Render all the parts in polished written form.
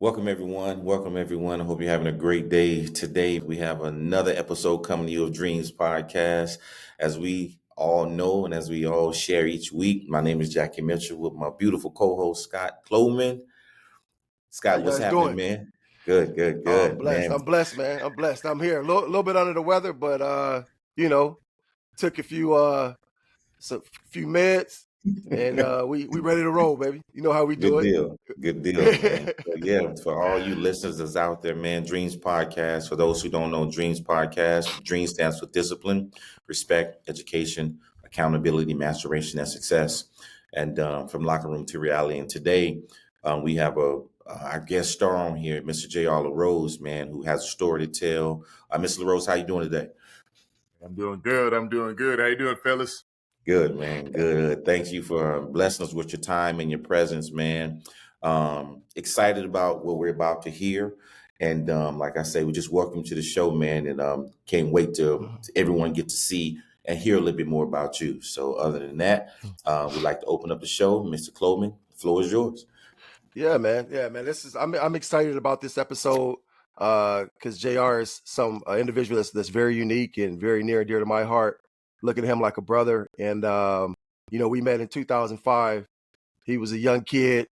Welcome, everyone. Welcome, everyone. I hope you're having a great day. Today, we have another episode coming to you of D.R.E.A.M.S Podcast. As we all know and as we all share each week, my name is Jackie Mitchell with my beautiful co-host, Scott Cloman. How Scott, you what's guys happening, doing? man? Good, good, Oh, I'm good, blessed. man. I'm blessed, man. I'm blessed. I'm here. A little bit under the weather, but you know, took a few meds, and we ready to roll, baby. You know how we do Good it. deal. Good deal, man. So yeah, for all you listeners that's out there, man, Dreams Podcast. For those who don't know, Dreams Podcast, Dream stands for discipline, respect, education, accountability, masturation, and success. And from locker room to reality. And today we have our guest star on here, Mr. J.R. LaRose, man, who has a story to tell. Mr. LaRose, how you doing today? I'm doing good. I'm doing good. How you doing, fellas? Good, man. Good. Thank you for blessing us with your time and your presence, man. Excited about what we're about to hear. And like I say, we just welcome you to the show, man. And can't wait to everyone get to see and hear a little bit more about you. So other than that, we'd like to open up the show. Mr. Cloman, the floor is yours. Yeah, man. Yeah, man. I'm excited about this episode because Jr. is some individual that's very unique and very near and dear to my heart. Look at him like a brother, and we met in 2005. He was a young kid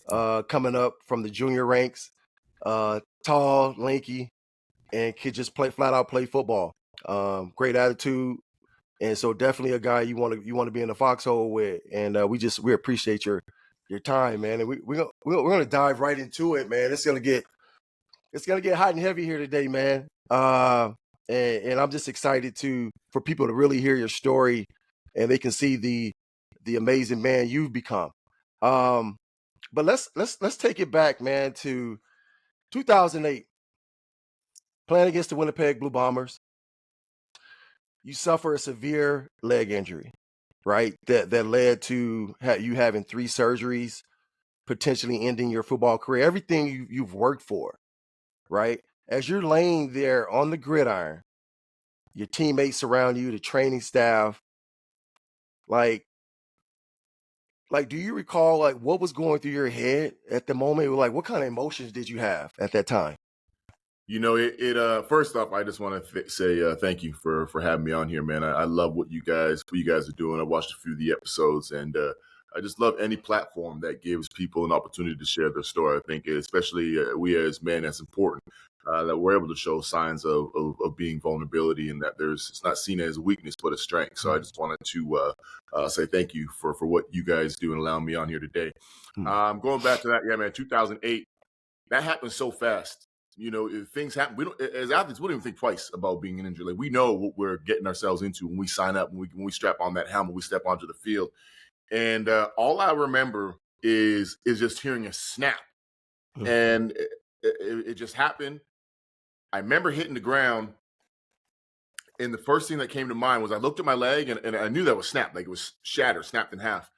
coming up from the junior ranks, tall, lanky, and could just flat out play football. Great attitude, and so definitely a guy you want to be in the foxhole with. And we appreciate your time, man. And we're gonna dive right into it, man. It's gonna get hot and heavy here today, man. And I'm just excited for people to really hear your story, and they can see the amazing man you've become. But let's take it back, man, to 2008, playing against the Winnipeg Blue Bombers. You suffer a severe leg injury, right? That led to you having 3 surgeries, potentially ending your football career. Everything you've worked for, right? As you're laying there on the gridiron, your teammates surround you, the training staff, like do you recall like what was going through your head at the moment? Like what kind of emotions did you have at that time? You know, first off, I just want to say thank you for having me on here, man. I love what you guys are doing. I watched a few of the episodes, and I just love any platform that gives people an opportunity to share their story. I think, especially we as men, that's important that we're able to show signs of being vulnerability, and that it's not seen as weakness but a strength. So I just wanted to say thank you for what you guys do and allowing me on here today. Going back to that, yeah, man, 2008, that happened so fast. You know, if things happen, we don't, as athletes, we don't even think twice about being an injury. Like, we know what we're getting ourselves into when we sign up, when we strap on that helmet, we step onto the field. And all I remember is just hearing a snap. And it just happened. I remember hitting the ground, and the first thing that came to mind was I looked at my leg, and I knew that was snapped, like it was shattered, snapped in half.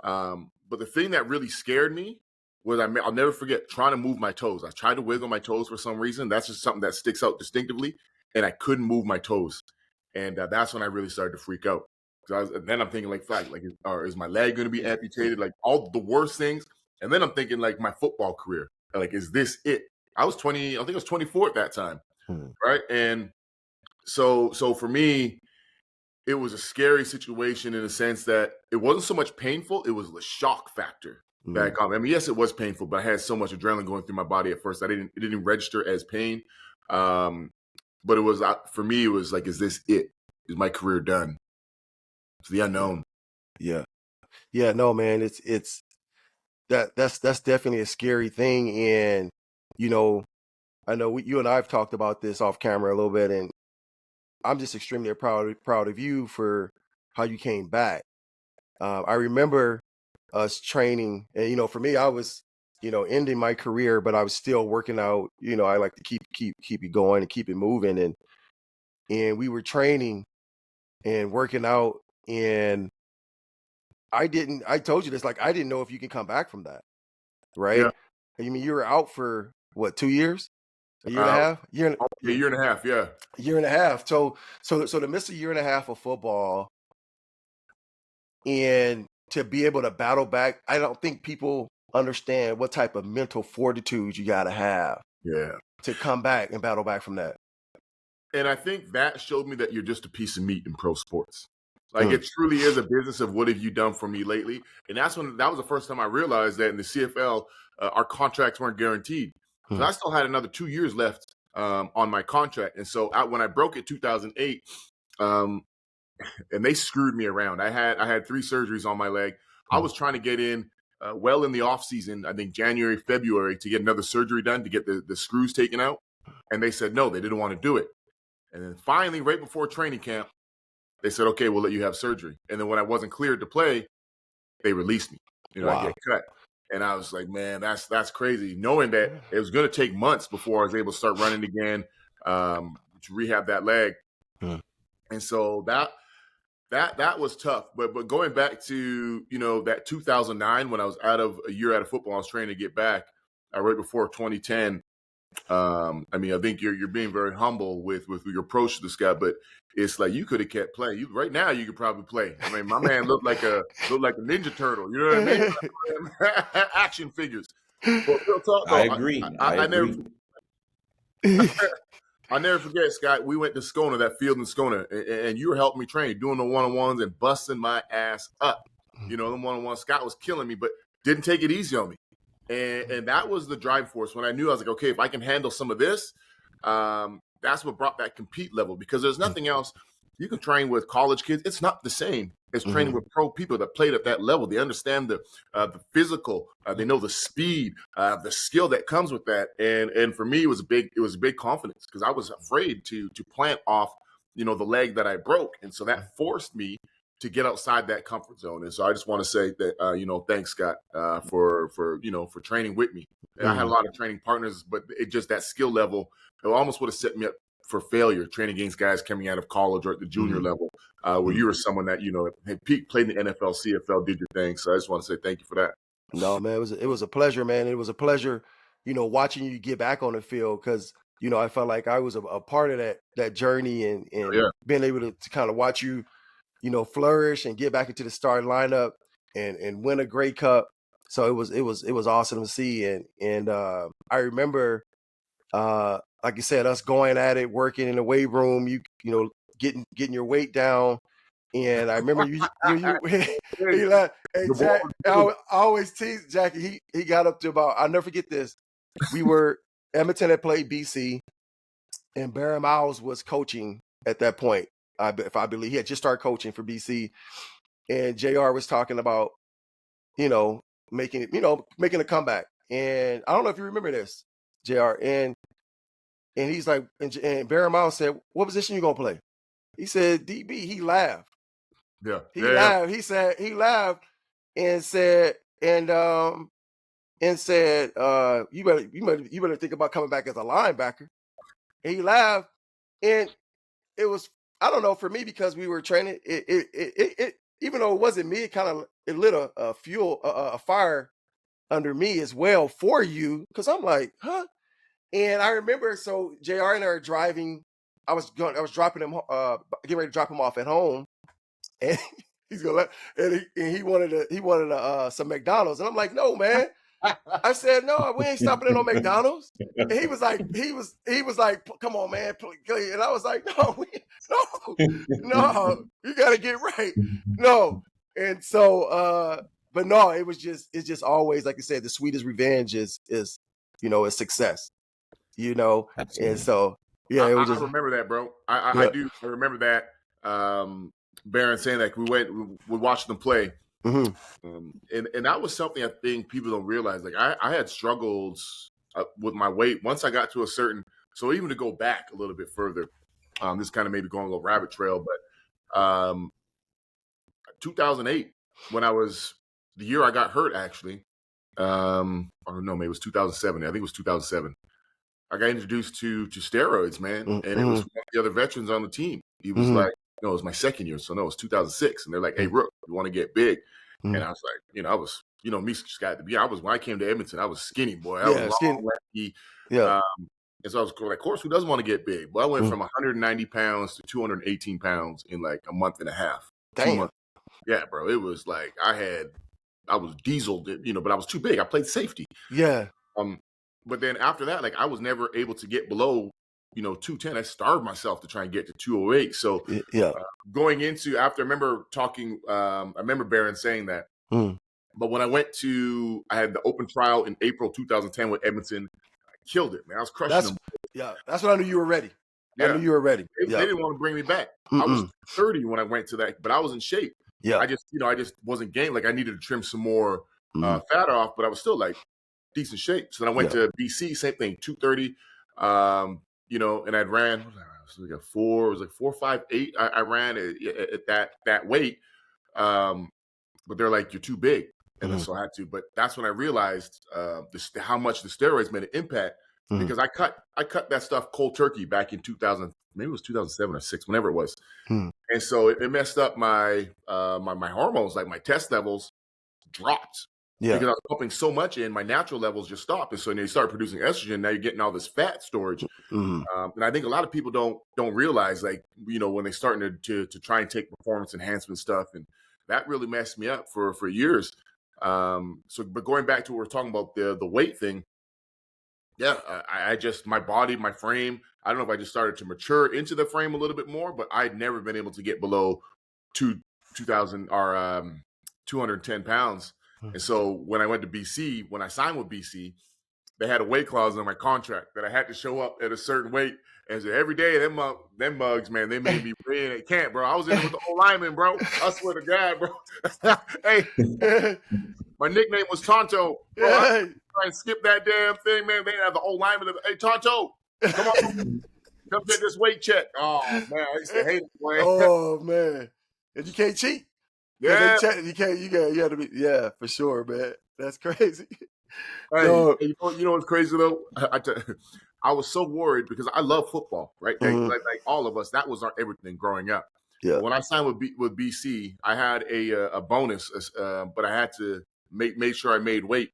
But the thing that really scared me was I'll never forget trying to move my toes. I tried to wiggle my toes for some reason. That's just something that sticks out distinctively, and I couldn't move my toes. And that's when I really started to freak out. Then I'm thinking, like, is my leg going to be amputated? Like, all the worst things. And then I'm thinking, like, my football career. Like, is this it? I was 20. I think I was 24 at that time, right? And so for me, it was a scary situation in the sense that it wasn't so much painful, it was the shock factor back on. I mean, yes, it was painful, but I had so much adrenaline going through my body at first. It didn't register as pain. But it was, for me, it was like, is this it? Is my career done? It's the unknown. Yeah. No, man, that's definitely a scary thing. And, I know you and I have talked about this off camera a little bit, and I'm just extremely proud of you for how you came back. I remember us training, and for me, I was ending my career, but I was still working out. I like to keep it going and keep it moving, and we were training and working out, and I told you this, like, I didn't know if you can come back from that, right? Yeah. I mean, you were out for what, 2 years? A year and a half? A year and a half, yeah. A year and a half. So to miss a year and a half of football and to be able to battle back, I don't think people understand what type of mental fortitude you got to have to come back and battle back from that. And I think that showed me that you're just a piece of meat in pro sports. Like it truly is a business of what have you done for me lately? And that was the first time I realized that in the CFL, our contracts weren't guaranteed. So I still had another 2 years left on my contract. And so when I broke it 2008, and they screwed me around. I had 3 surgeries on my leg. I was trying to get in well in the off season, I think January, February, to get another surgery done to get the screws taken out. And they said, no, they didn't want to do it. And then finally, right before training camp, they said, okay, we'll let you have surgery. And then when I wasn't cleared to play, they released me. I get cut. And I was like, man, that's crazy. Knowing that it was going to take months before I was able to start running again, to rehab that leg. And so that was tough. But going back to, that 2009, when I was a year out of football, I was trying to get back right before 2010. I think you're being very humble with your approach to this guy, but it's like you could have kept playing. Right now, you could probably play. I mean, my man looked like a Ninja Turtle. You know what I mean? Action figures. But real talk, though, I agree. I agree. I'll never forget, Scott. We went to Skona, that field in Skona, and you were helping me train, doing the one-on-ones and busting my ass up. The one-on-one. Scott was killing me, but didn't take it easy on me. And that was the drive force when I knew I was like, okay, if I can handle some of this, that's what brought that compete level, because there's nothing else. You can train with college kids. It's not the same as training with pro people that played at that level. They understand the physical, they know the speed, the skill that comes with that. And for me, it was a big confidence, because I was afraid to plant off, the leg that I broke. And so that forced me to get outside that comfort zone. And so I just want to say that, thanks, Scott, for training with me. And I had a lot of training partners, but it just, that skill level, it almost would have set me up for failure training against guys coming out of college or at the junior level, where you were someone that, had played in the NFL, CFL, did your thing. So I just want to say thank you for that. No, man, it was a pleasure, man. It was a pleasure, watching you get back on the field, because, I felt like I was a part of that journey, and being able to kind of watch you, flourish and get back into the starting lineup and win a Grey Cup. So it was awesome to see. And I remember, like you said, us going at it, working in the weight room, getting your weight down. And I remember you he like, hey, Jack, I always tease Jackie. He got up to about, I'll never forget this. Edmonton had played BC, and Barry Miles was coaching at that point. If I believe he had just started coaching for BC, and JR was talking about, making a comeback. And I don't know if you remember this, JR. And he's like, and Barry Miles said, "What position you gonna play?" He said, "DB." He laughed. He laughed. He said he laughed and said, you better think about coming back as a linebacker. And he laughed, and it was, I don't know, for me, because we were training, it even though it wasn't me, it lit a fire under me as well for you, because I'm like, huh? And I remember, so JR and I are driving. I was dropping him, getting ready to drop him off at home, and he's gonna he wanted some McDonald's, and I'm like, no, man. I said, no, we ain't stopping at no McDonald's. And he was like, come on, man. And I was like, no, you got to get right. No. And so, but no, it's just always, like you said, the sweetest revenge is success, Absolutely. And so, yeah, I remember that, bro. I do. I remember that. Baron saying that we watched them play. And that was something I think people don't realize. Like I had struggles with my weight once I got to a certain. So even to go back a little bit further, this kind of maybe going a little rabbit trail, but 2008, when the year I got hurt, actually, or no, maybe it was 2007. I think it was 2007. I got introduced to steroids, man, and it was one of the other veterans on the team. He was like, no, it was my second year, so no, it was 2006, and they're like, hey, Rook, you want to get big? And I was like, I was, me, Scott, when I came to Edmonton, I was skinny, boy. I was long, lanky. Yeah. And so I was like, of course, who doesn't want to get big? Well, I went from 190 pounds to 218 pounds in like a month and a half. Damn. 2 months. Yeah, bro. It was like I had dieseled, but I was too big. I played safety. Yeah. But then after that, like I was never able to get below, 210. I starved myself to try and get to 208. So Yeah. going into after, I remember talking, I remember Barron saying that. But when I had the open trial in April 2010 with Edmonton. I killed it, man. I was crushing them. Yeah, that's when I knew you were ready. Yeah. I knew you were ready. They didn't want to bring me back. I was 30 when I went to that, but I was in shape. Yeah. I just wasn't game. Like I needed to trim some more fat off, but I was still like decent shape. So then I went to BC, same thing, 230. And I ran. It was like 4.58. I ran at that weight. But they're like, you're too big. And so I had to. But that's when I realized how much the steroids made an impact, because I cut that stuff cold turkey back in 2000, maybe it was 2007 or 6, whenever it was. And so it messed up my my hormones, like my test levels dropped. Yeah. Because I was pumping so much in, my natural levels just stopped. And so you start producing estrogen. Now you're getting all this fat storage. And I think a lot of people don't realize, like, when they're starting to try and take performance enhancement stuff, and that really messed me up for years. But going back to what we're talking about, the weight thing, I just, my body, my frame, I don't know if I just started to mature into the frame a little bit more, but I'd never been able to get below 2,000 or 210 pounds. And so when I went to BC, when I signed with BC, they had a weight clause in my contract that I had to show up at a certain weight. And so every day, them mugs, man, they made me in at camp, bro. I was in there with the whole lineman, bro. I swear to God, bro. Hey, my nickname was Tonto. Bro, I try and skip that damn thing, man. They have the whole lineman. Hey, Tonto, come on. Come get this weight check. Oh, man, I used to hate it, boy. Oh, man. And you can't cheat. Yeah. You got to be, for sure, man. That's crazy. Hey, you know what's crazy, though? I was so worried because I love football, right? Like all of us, that was our everything growing up. Yeah. But when I signed with BC, I had a bonus, but I had to make sure I made weight.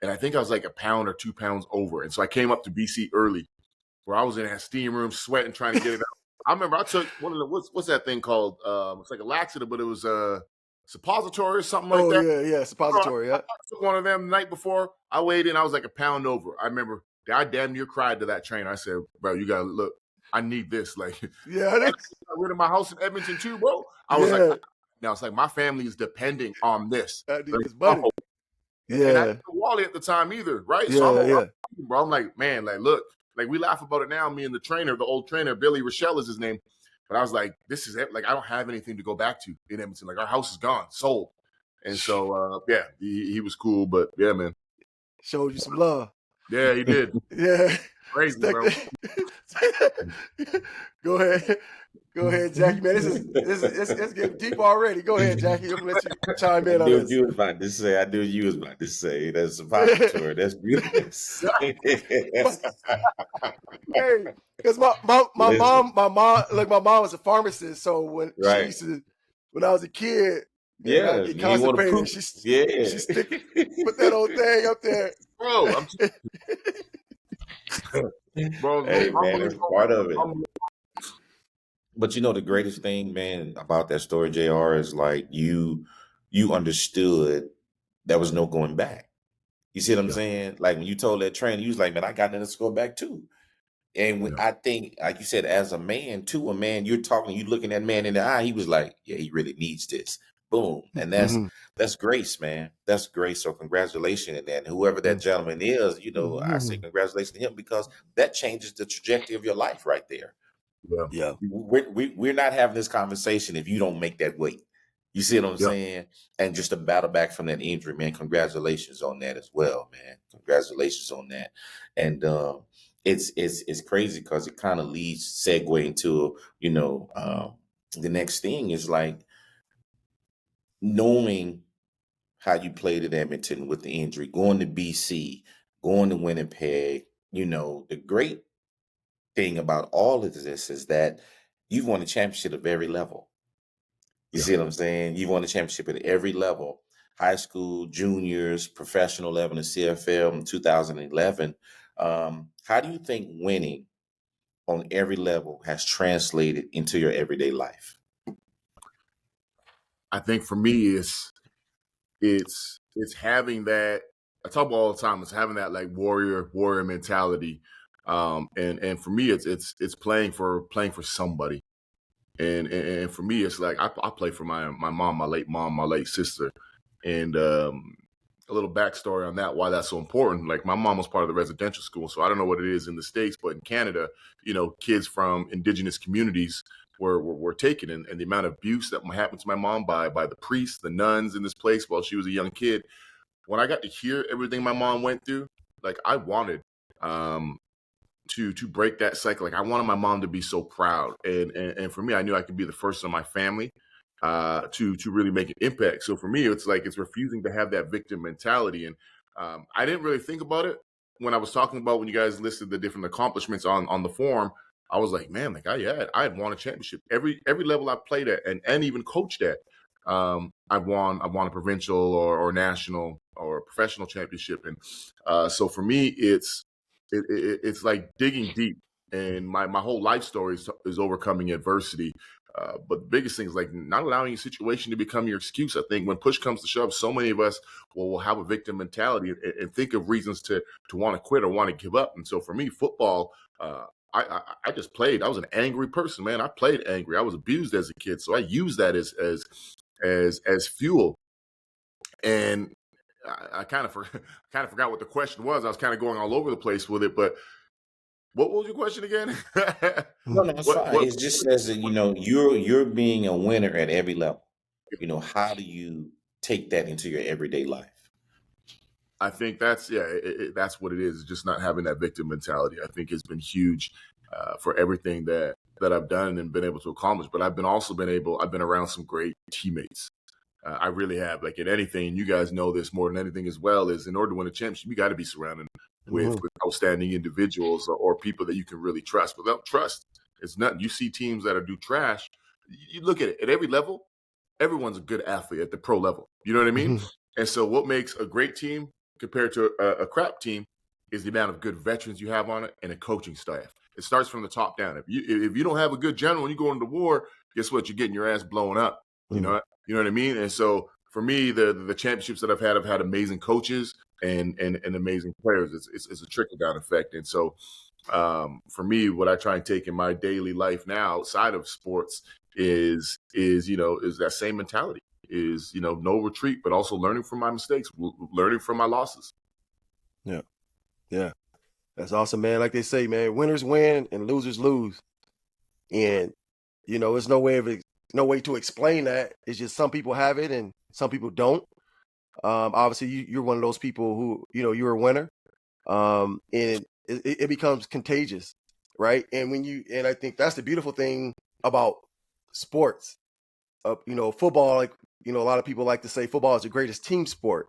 And I think I was like 1 pound or 2 pounds over. And so I came up to BC early, where I was in that steam room sweating, trying to get it out. I remember I took one of the, what's that thing called? It's like a laxative, but it was suppository or something like that. Oh, yeah, suppository, I took one of them the night before. I weighed in, I was like 1 pound over. I remember I damn near cried to that trainer. I said, bro, you got to look. I need this. Like, I got rid of my house in Edmonton too, bro. I was like, now it's like my family is depending on this. I need this money. And I didn't have Wally at the time either, right? So bro, I'm like, man, like, look, like we laugh about it now. Me and the trainer, the old trainer, Billy Rochelle is his name. But I was like, this is it. Like, I don't have anything to go back to in Edmonton. Like, our house is gone, sold. And so, he was cool. But yeah, man. Showed you some love. Yeah, he did. Yeah. Crazy, bro. Go ahead, Jackie. Man, this is getting deep already. Go ahead, Jackie. I'm gonna let you chime in on this. You was about to say. I knew you was about to say. That's suppository. That's beautiful. Hey, because my mom was a pharmacist, so when I was a kid, I get constipated. She put that old thing up there, bro. Bro, hey man, that's part of it. But the greatest thing, man, about that story, JR, is like you understood there was no going back. You see what I'm saying? Like when you told that trainer, you was like, man, I got nothing to go back to. And I think, like you said, as a man, you're talking, you looking that man in the eye, he was like, yeah, he really needs this. Boom. And that's grace, man. That's grace. So congratulations. And whoever that gentleman is, I say congratulations to him, because that changes the trajectory of your life right there. Yeah. We're not having this conversation if you don't make that weight. You see what I'm saying? And just to battle back from that injury, man, congratulations on that as well, man. Congratulations on that. And it's crazy because it kind of segue into, the next thing is like knowing how you played at Edmonton with the injury, going to BC, going to Winnipeg. The great thing about all of this is that you've won a championship at every level. You see what I'm saying? You've won a championship at every level: high school, juniors, professional level, and CFL in 2011. How do you think winning on every level has translated into your everyday life? I think for me, it's it's having that. I talk about all the time. It's having that like warrior mentality. And for me, it's playing for somebody. And for me, it's like I play for my mom, my late sister, and a little backstory on that, why that's so important. Like my mom was part of the residential school, so I don't know what it is in the States, but in Canada, kids from indigenous communities were taken, and the amount of abuse that happened to my mom by the priests, the nuns in this place while she was a young kid. When I got to hear everything my mom went through, like I wanted um, to break that cycle. Like I wanted my mom to be so proud, and for me, I knew I could be the first in my family to really make an impact. So for me, it's like it's refusing to have that victim mentality, and I didn't really think about it when I was talking about when you guys listed the different accomplishments on the form. I was like, man, like I had won a championship every level I played at, and even coached at. I've won a provincial or national or professional championship, and so for me, it's like digging deep, and my whole life story is overcoming adversity. But the biggest thing is like not allowing your situation to become your excuse. I think when push comes to shove, so many of us will have a victim mentality and think of reasons to want to quit or want to give up. And so for me, football, I just played. I was an angry person, man. I played angry. I was abused as a kid, so I used that as fuel. And I kind of forgot what the question was. I was kind of going all over the place with it, but what was your question again? No, no, it's fine. It just says that you're being a winner at every level. How do you take that into your everyday life? I think that's that's what it is. Just not having that victim mentality. I think has been huge for everything that I've done and been able to accomplish. But I've been around some great teammates. I really have. Like in anything, you guys know this more than anything as well. Is in order to win a championship, you got to be surrounded with outstanding individuals or people that you can really trust. Without trust, it's nothing. You see teams that do trash. You look at it at every level. Everyone's a good athlete at the pro level. You know what I mean? And so, what makes a great team compared to a crap team is the amount of good veterans you have on it and a coaching staff. It starts from the top down. If you don't have a good general and you go into war, guess what? You're getting your ass blown up. You know what I mean? And so for me, the championships that I've had amazing coaches and amazing players. It's a trickle down effect. And so for me, what I try and take in my daily life now outside of sports is that same mentality. Is no retreat, but also learning from my mistakes, learning from my losses. Yeah, that's awesome, man. Like they say, man, winners win and losers lose, and there's no way to explain that. It's just some people have it and some people don't. Obviously, you're one of those people who you're a winner, and it becomes contagious, right? And I think that's the beautiful thing about sports. Football, like a lot of people like to say football is the greatest team sport.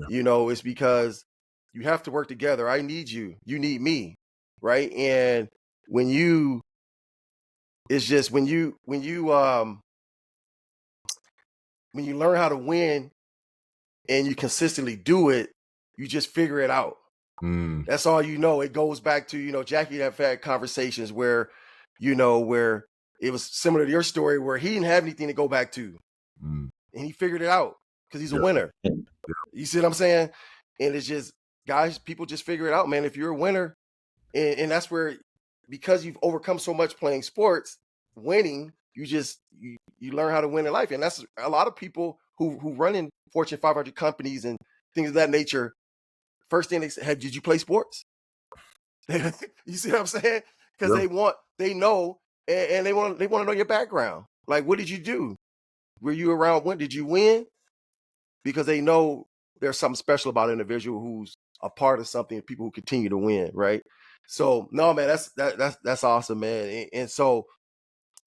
Yeah. It's because you have to work together. I need you, you need me, right? And when you learn how to win and you consistently do it, you just figure it out. That's all It goes back to, Jackie and I've had conversations where it was similar to your story where he didn't have anything to go back to. And he figured it out because he's a winner. You see what I'm saying? And it's just, guys, people just figure it out, man. If you're a winner, and that's where, because you've overcome so much playing sports, winning, you learn how to win in life. And that's a lot of people who run in Fortune 500 companies and things of that nature. First thing they say, hey, did you play sports? You see what I'm saying? Because they know, and they want to know your background. Like, what did you do? Were you around? When did you win? Because they know there's something special about an individual who's a part of something. People who continue to win, right? So no, man, that's awesome, man. And so,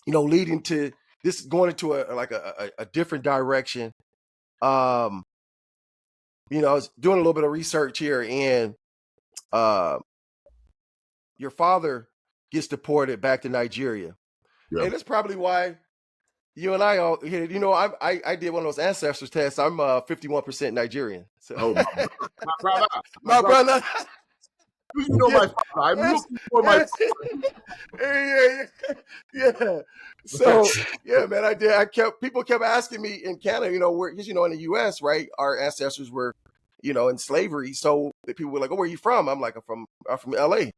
leading to this, going into a different direction. I was doing a little bit of research here, and your father gets deported back to Nigeria, and that's probably why you and I all here. I did one of those ancestors tests. I'm 51% Nigerian. So. Oh, my brother. My brother. You know Yeah. my father. I'm Yes, looking for my yes. Yeah. Yeah. So yeah, man, I did. People kept asking me in Canada, where, because in the US, right, our ancestors were, in slavery. So the people were like, "Oh, where are you from?" I'm like, I'm from LA.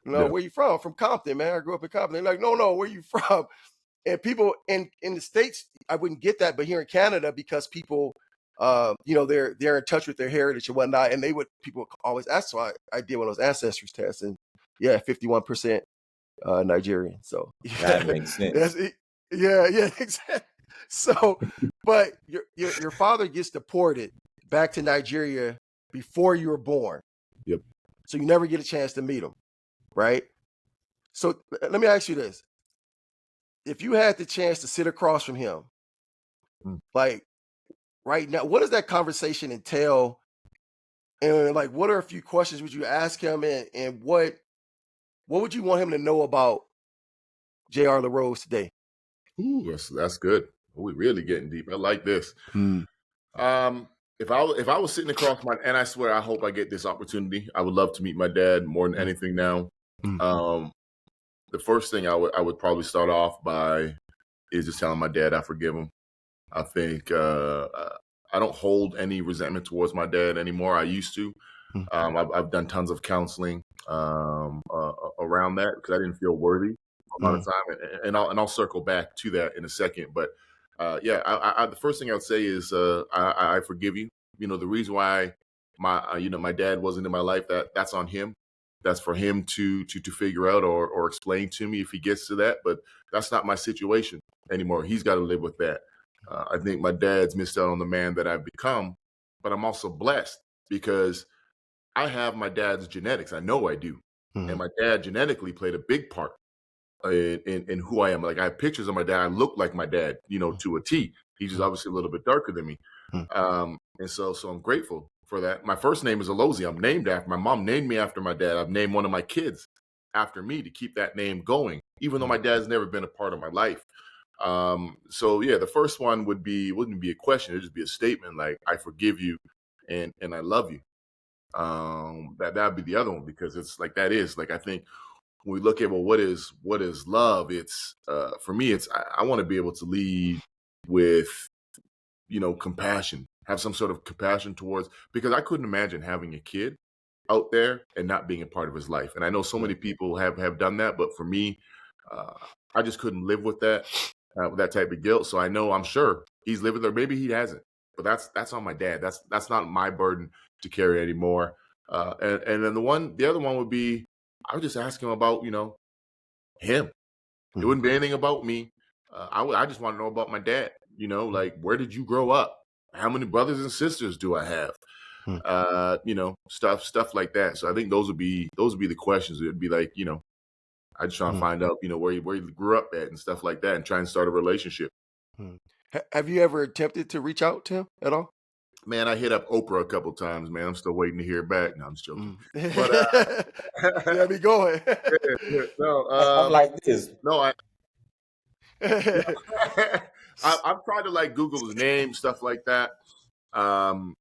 Yeah. Where you from? I'm from Compton, man. I grew up in Compton. They're like, no, where you from? And people in the States, I wouldn't get that, but here in Canada, because people, they're in touch with their heritage and whatnot, and people always ask. So I did one of those ancestors tests, and yeah, 51% Nigerian. So That yeah, makes sense. yeah, exactly. So, but your father gets deported back to Nigeria before you were born. Yep. So you never get a chance to meet him, right? So let me ask you this: if you had the chance to sit across from him, Mm. like right now, what does that conversation entail? And like, what are a few questions would you ask him, and what would you want him to know about J.R. LaRose today? Ooh, that's good. We're really getting deep. I like this. Hmm. If I was sitting across and I swear I hope I get this opportunity. I would love to meet my dad more than anything now. Hmm. The first thing I would probably start off by is just telling my dad I forgive him. I think I don't hold any resentment towards my dad anymore. I used to. Hmm. I've done tons of counseling around that because I didn't feel worthy a lot of time, and I'll circle back to that in a second. But yeah, the first thing I would say is I forgive you. The reason why my dad wasn't in my life, that's on him. That's for him to figure out or explain to me if he gets to that. But that's not my situation anymore. He's got to live with that. I think my dad's missed out on the man that I've become, but I'm also blessed because I have my dad's genetics. I know I do. And my dad genetically played a big part in who I am. Like I have pictures of my dad. I look like my dad, to a T. He's just obviously a little bit darker than me. And so I'm grateful for that. My first name is Alozi. I'm named after my mom named me after my dad. I've named one of my kids after me to keep that name going, even though my dad's never been a part of my life. So yeah, the first one wouldn't be a question. It'd just be a statement like, I forgive you and I love you. That'd be the other one because it's like, that is like, I think when we look at, well, what is love? It's, for me, it's, I want to be able to lead with, compassion, have some sort of compassion towards, because I couldn't imagine having a kid out there and not being a part of his life. And I know so many people have done that, but for me, I just couldn't live with that type of guilt. So I'm sure he's living there. Maybe he hasn't, but that's on my dad. That's not my burden to carry anymore. And then the other one would be, I would just ask him about, him. It wouldn't be anything about me. I just want to know about my dad. Like, where did you grow up? How many brothers and sisters do I have? Stuff like that. So I think those would be the questions. It'd be like, I just try to find out, where you grew up at and stuff like that, and try and start a relationship. Have you ever attempted to reach out to him at all? Man, I hit up Oprah a couple times, man. I'm still waiting to hear back. No, I'm just joking. But See how me going. no, I'm like this. no, I've tried to like Google his name, stuff like that. The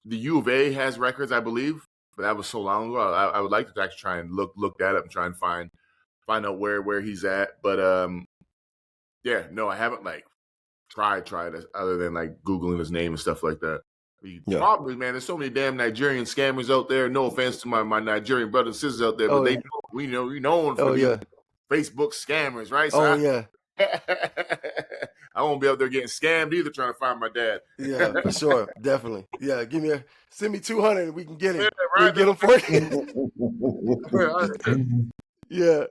U of A has records, I believe, but that was so long ago. I would like to actually try and look that up and try and find out where he's at. But yeah, no, I haven't like tried other than like Googling his name and stuff like that. The problem is, man, there's so many damn Nigerian scammers out there. No offense to my Nigerian brothers and sisters out there, but we known for these Facebook scammers, right? So I won't be out there getting scammed either trying to find my dad. Yeah, for sure. Definitely. Yeah, send me 200 and we can get him. Yeah, right. We can get him for you. Yeah.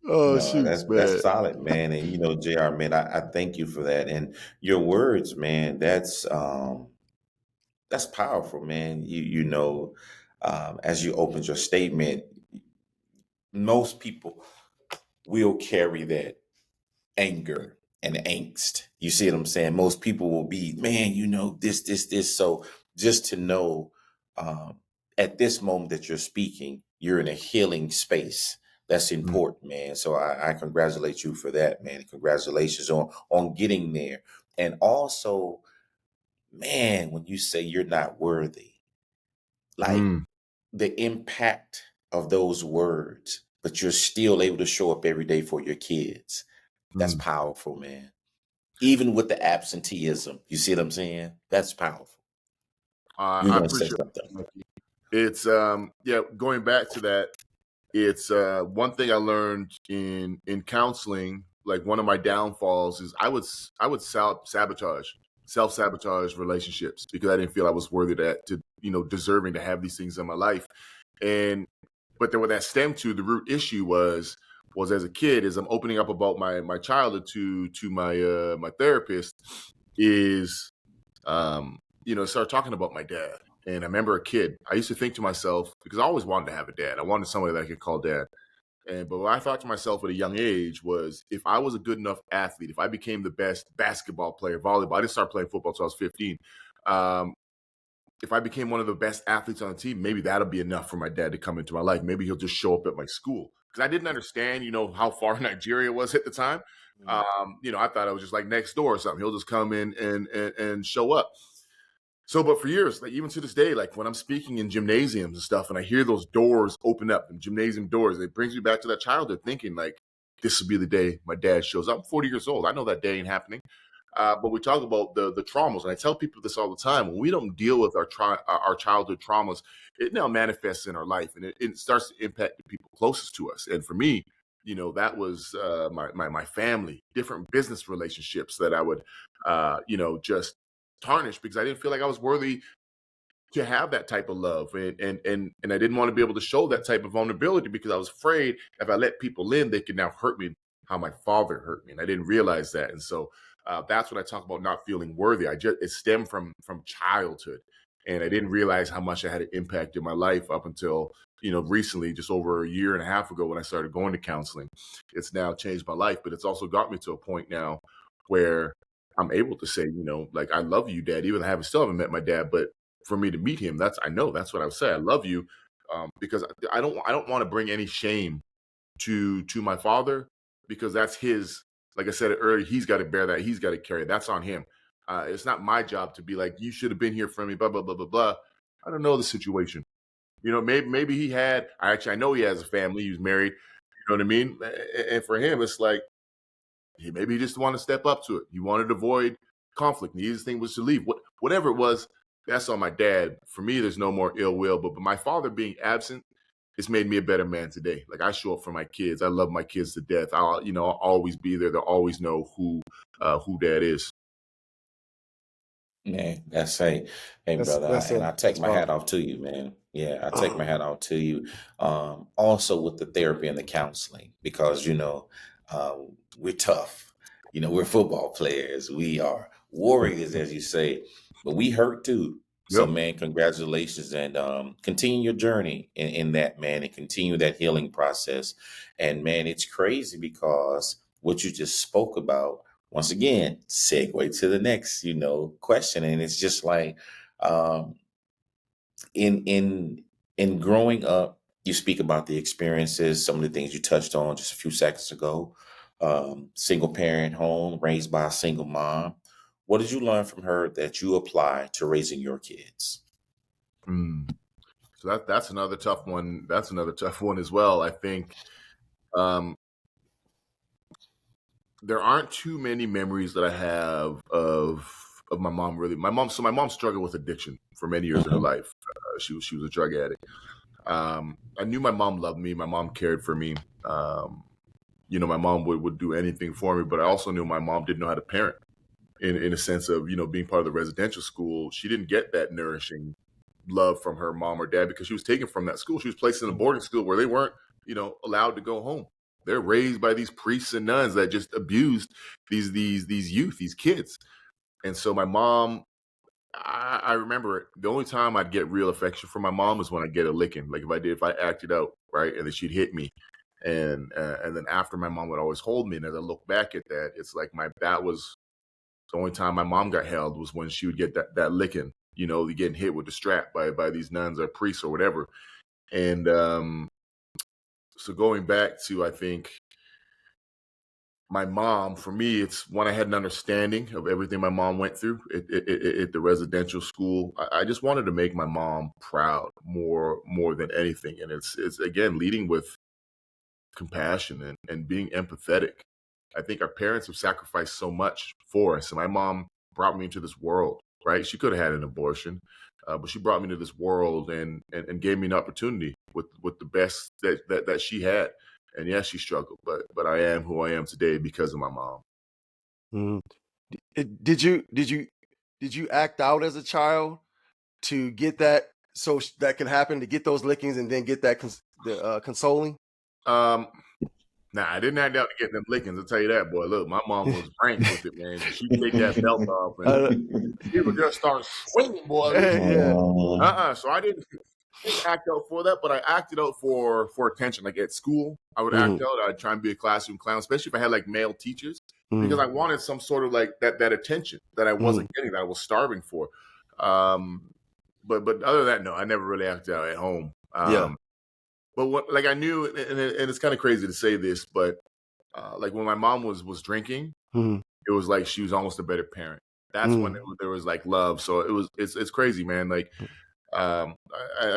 Oh, No, shoot, that's man. solid, man. And JR, man, I thank you for that. And your words, man, that's powerful, man. As you opened your statement, most people will carry that anger and angst. You see what I'm saying? Most people will be, man, this. So just to know at this moment that you're speaking, you're in a healing space. That's important, man. So I congratulate you for that, man. Congratulations on getting there. And also, man, when you say you're not worthy, like the impact of those words, but you're still able to show up every day for your kids. That's Mm. powerful, man. Even with the absenteeism, you see what I'm saying? That's powerful. You're I gonna say appreciate something. it. It's going back to that. It's one thing I learned in counseling. Like one of my downfalls is I would self-sabotage relationships because I didn't feel I was worthy to deserving to have these things in my life. And but then what that stemmed to, the root issue was as a kid, as I'm opening up about my childhood to my therapist, is start talking about my dad. And I remember a kid, I used to think to myself, because I always wanted to have a dad. I wanted somebody that I could call dad. But what I thought to myself at a young age was, if I was a good enough athlete, if I became the best basketball player, volleyball, I didn't start playing football until I was 15. If I became one of the best athletes on the team, maybe that'll be enough for my dad to come into my life. Maybe he'll just show up at my school. Because I didn't understand, how far Nigeria was at the time. I thought it was just like next door or something. He'll just come in and show up. So, but for years, like even to this day, like when I'm speaking in gymnasiums and stuff, and I hear those doors open up, the gymnasium doors, it brings me back to that childhood thinking, like, this will be the day my dad shows up. I'm 40 years old. I know that day ain't happening. But we talk about the traumas, and I tell people this all the time. When we don't deal with our childhood traumas, it now manifests in our life, and it starts to impact the people closest to us. And for me, that was my family, different business relationships that I would, just tarnish because I didn't feel like I was worthy to have that type of love, and I didn't want to be able to show that type of vulnerability because I was afraid if I let people in, they could now hurt me how my father hurt me, and I didn't realize that. And so that's when I talk about not feeling worthy. It stemmed from childhood, and I didn't realize how much I had an impact in my life up until recently, just over a year and a half ago when I started going to counseling. It's now changed my life, but it's also got me to a point now where I'm able to say, like, I love you, Dad, even though I still haven't met my dad, but for me to meet him, that's what I would say. I love you, because I don't want to bring any shame to my father, because that's his. Like I said earlier, he's got to bear that. He's got to carry it. That's on him. It's not my job to be like, you should have been here for me. Blah blah blah blah blah. I don't know the situation. Maybe he had. I know he has a family. He was married. You know what I mean? And for him, it's like maybe he just wanted to step up to it. He wanted to avoid conflict. The easiest thing was to leave. Whatever it was, that's on my dad. For me, there's no more ill will. But my father being absent, it's made me a better man today. Like I show up for my kids. I love my kids to death. I'll always be there. They'll always know who Dad is. Man, hey, brother, and I take That's my hat powerful. off to you, man. Yeah, I take my hat off to you. Also with the therapy and the counseling, because we're tough. We're football players. We are warriors, as you say, but we hurt too. So, Yep. man, congratulations, and continue your journey in that, man, and continue that healing process. And man, it's crazy because what you just spoke about, once again, segue to the next, question. And it's just like, um, in growing up, you speak about the experiences, some of the things you touched on just a few seconds ago. Single parent home, raised by a single mom. What did you learn from her that you apply to raising your kids? So that's another tough one. That's another tough one as well. I think there aren't too many memories that I have of my mom. Really, my mom. So my mom struggled with addiction for many years of her life. She was a drug addict. I knew my mom loved me. My mom cared for me. My mom would do anything for me. But I also knew my mom didn't know how to parent. In a sense of being part of the residential school, she didn't get that nourishing love from her mom or dad because she was taken from that school. She was placed in a boarding school where they weren't allowed to go home. They're raised by these priests and nuns that just abused these youth, these kids. And so my mom, I remember it. The only time I'd get real affection from my mom was when I get a licking. Like if I acted out, right, and then she'd hit me, and then after my mom would always hold me. And as I look back at that, it's like that was the only time my mom got held was when she would get that licking. Getting hit with the strap by these nuns or priests or whatever. And so going back to, I think, my mom, for me, it's one, I had an understanding of everything my mom went through at the residential school. I just wanted to make my mom proud more than anything. And it's again, leading with compassion and being empathetic. I think our parents have sacrificed so much for us. And my mom brought me into this world, right? She could have had an abortion, but she brought me into this world and gave me an opportunity with the best that she had. And yes, she struggled, but I am who I am today because of my mom. Mhm. Did you act out as a child to get that, so that can happen, to get those lickings and then get that consoling? Nah, I didn't act out to get them lickings. I'll tell you that, boy. Look, my mom was rank with it, man. She'd take that belt off and people just start swinging, boy. Yeah. So I didn't act out for that, but I acted out for attention. Like at school, I would act out. I'd try and be a classroom clown, especially if I had like male teachers, because I wanted some sort of like that attention that I wasn't getting, that I was starving for. But other than that, no, I never really acted out at home. But what, like, I knew, and it's kind of crazy to say this, but like when my mom was drinking, it was like she was almost a better parent. That's when there was like love. So it's crazy, man. Like, I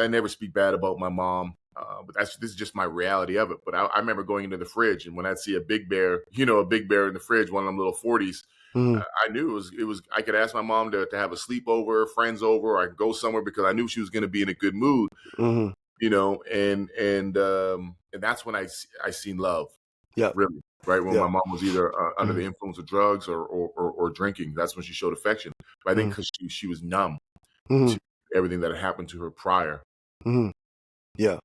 never speak bad about my mom, but this is just my reality of it. But I remember going into the fridge, and when I'd see a big bear in the fridge, one of them little 40s, I knew it was. I could ask my mom to have a sleepover, friends over, or I could go somewhere because I knew she was going to be in a good mood. And that's when I seen love. Yeah, really, right? When my mom was either under the influence of drugs or drinking, that's when she showed affection. But I think because she was numb to everything that had happened to her prior. Yeah.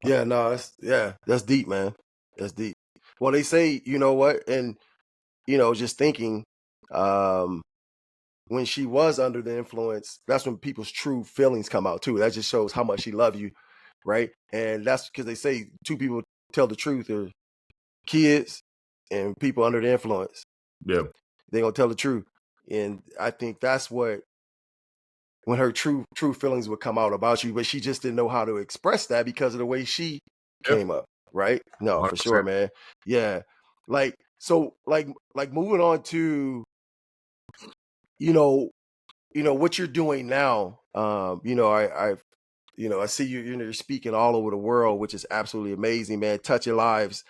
No, that's deep, man. That's deep. Well, they say, you know what, and just thinking, when she was under the influence, that's when people's true feelings come out too. That just shows how much she loved you, right? And that's because they say two people tell the truth, or kids and people under the influence. Yeah, they're gonna tell the truth, and I think that's what, when her true feelings would come out about you, but she just didn't know how to express that because of the way she came up, right? No, 100%. For sure, man. Yeah, like moving on to what you're doing now. I see you're speaking all over the world, which is absolutely amazing, man. Touching lives.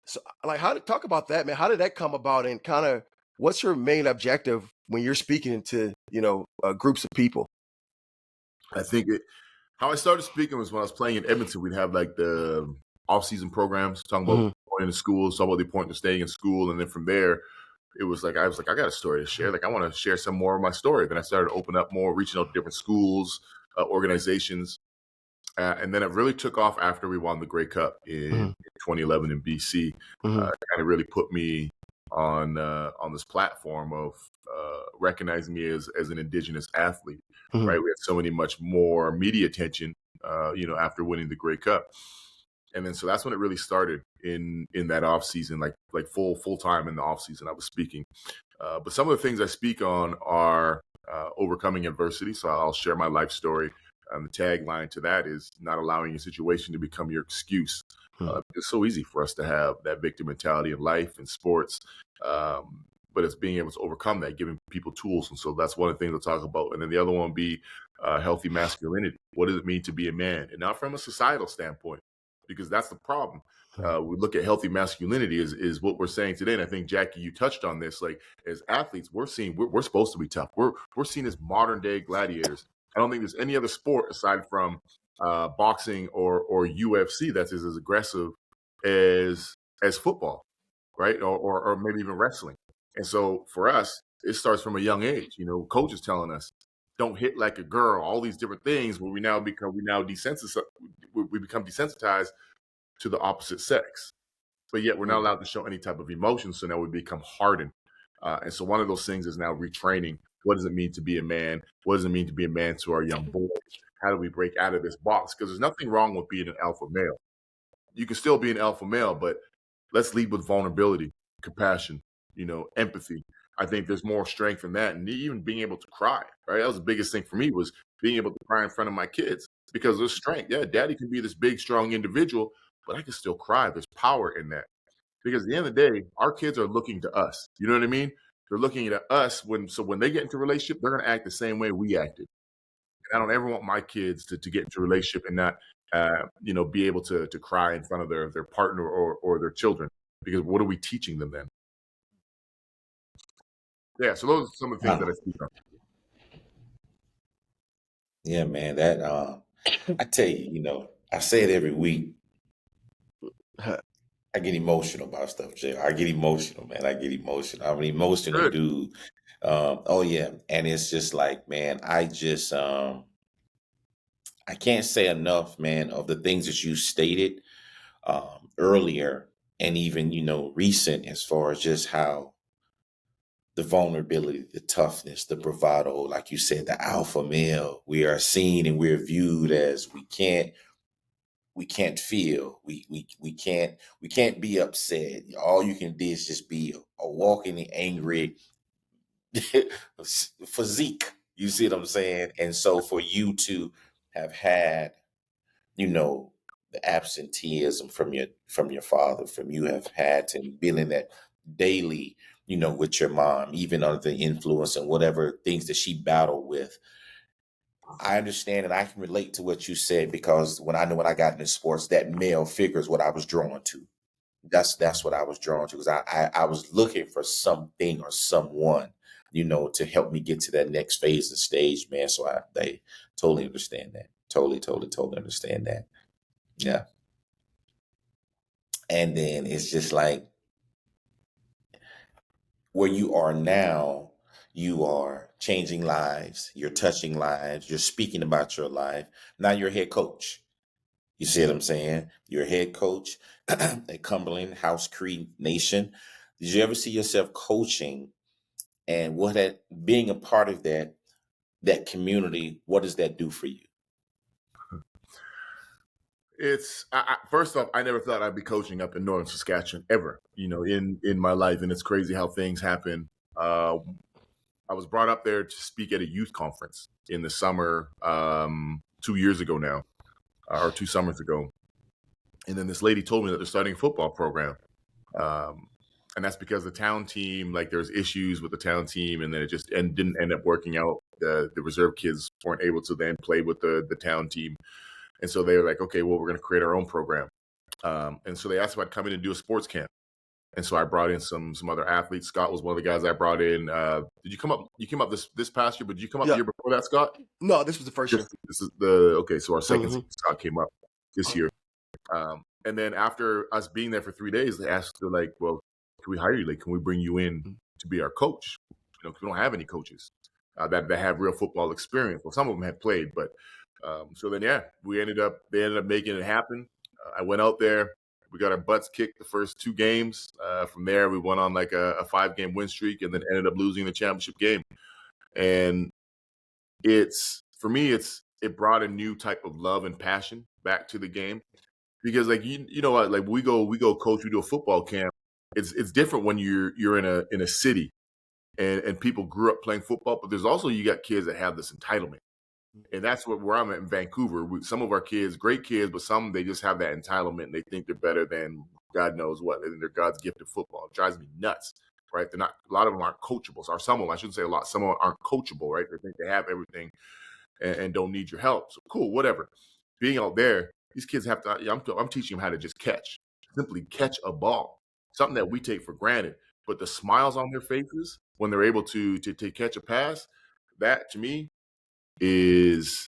So, like, talk about that, man? How did that come about, and kind of what's your main objective when you're speaking to groups of people? I think how I started speaking was when I was playing in Edmonton. We'd have like the off-season programs talking about going to school, talking about the importance of staying in school, and then from there, I was like, I got a story to share. Like, I want to share some more of my story. Then I started to open up more, reaching out to different schools, organizations. And then it really took off after we won the Grey Cup in 2011 in BC. Kind of really put me on this platform of recognizing me as an Indigenous athlete. Right, we had so much more media attention, after winning the Grey Cup. And then so that's when it really started in that off season, like full time in the off season. I was speaking, but some of the things I speak on are overcoming adversity. So I'll share my life story. The tagline to that is not allowing a situation to become your excuse. It's so easy for us to have that victim mentality in life and sports, but it's being able to overcome that, giving people tools. And so that's one of the things I'll talk about. And then the other one would be healthy masculinity. What does it mean to be a man? And not from a societal standpoint, because that's the problem. We look at healthy masculinity is what we're saying today. And I think, Jackie, you touched on this. Like, as athletes, we're supposed to be tough. We're seen as modern day gladiators. I don't think there's any other sport aside from boxing or UFC that's as aggressive as football, right? Or maybe even wrestling. And so for us, it starts from a young age. Coaches telling us, don't hit like a girl, all these different things, where we become desensitized to the opposite sex. But yet we're not allowed to show any type of emotion. So now we become hardened. And so one of those things is now retraining. What does it mean to be a man? What does it mean to be a man to our young boys? How do we break out of this box? Because there's nothing wrong with being an alpha male. You can still be an alpha male, but let's lead with vulnerability, compassion, empathy. I think there's more strength in that. And even being able to cry, right? That was the biggest thing for me, was being able to cry in front of my kids, because there's strength. Yeah, daddy can be this big, strong individual, but I can still cry. There's power in that. Because at the end of the day, our kids are looking to us. You know what I mean? They're looking at us when they get into a relationship, they're gonna act the same way we acted. And I don't ever want my kids to get into a relationship and not be able to cry in front of their partner or their children. Because what are we teaching them then? Yeah, so those are some of the things that I speak on. Yeah, man. That I tell you, I say it every week. I get emotional about stuff, Jay. I get emotional, man. I get emotional. I'm an emotional Good. dude. Oh yeah, and it's just like, man, I can't say enough, man, of the things that you stated earlier, and even recent, as far as just how the vulnerability, the toughness, the bravado, like you said, the alpha male. We are seen and we're viewed as we can't feel. We can't be upset. All you can do is just be a walking angry physique. You see what I'm saying? And so for you to have had, the absenteeism from your father, from you have had to feeling that daily, with your mom, even under the influence and whatever things that she battled with. I understand and I can relate to what you said, because when I got into sports, that male figure is what I was drawn to. That's what I was drawn to, because I was looking for something or someone, to help me get to that next phase and stage, man. So they totally understand that. Totally understand that. Yeah. And then it's just like where you are now, you are changing lives, you're touching lives, you're speaking about your life. Now you're a head coach. You see what I'm saying? You're a head coach at Cumberland House Creek Nation. Did you ever see yourself coaching, and what that being a part of that community, what does that do for you? It's first off, I never thought I'd be coaching up in northern Saskatchewan ever, in my life, and it's crazy how things happen. I was brought up there to speak at a youth conference in the summer, 2 years ago now, or 2 summers ago, and then this lady told me that they're starting a football program, and that's because the town team, like, there's issues with the town team, and then it just didn't end up working out. The reserve kids weren't able to then play with the town team. And so they were like, okay, well, we're going to create our own program. And so they asked if I'd come in and do a sports camp. And so I brought in some other athletes. Scott was one of the guys I brought in. Did you come up? You came up this past year, but did you come up the year before that, Scott? No, this was the first year. This is okay. So our second season, Scott came up this year. And then after us being there for 3 days, they asked, they're like, well, can we hire you? Like, can we bring you in to be our coach? Because we don't have any coaches that have real football experience. Well, some of them had played, but so then, they ended up making it happen. I went out there. We got our butts kicked the first 2 games. From there, we went on like a 5-game win streak, and then ended up losing the championship game. And for me, it brought a new type of love and passion back to the game, because like you know what, like we go coach, we do a football camp. It's different when you're in a city and people grew up playing football, but there's also, you got kids that have this entitlement. And that's where I'm at in Vancouver. Some of our kids, great kids, but some, they just have that entitlement, and they think they're better than God knows what. They think they're God's gift of football. It drives me nuts, right? They're not. A lot of them aren't coachable. Or some of them, I shouldn't say a lot. Some of them aren't coachable, right? They think they have everything and don't need your help. So cool, whatever. Being out there, these kids have to. I'm teaching them how to just simply catch a ball, something that we take for granted. But the smiles on their faces when they're able to catch a pass, that to me is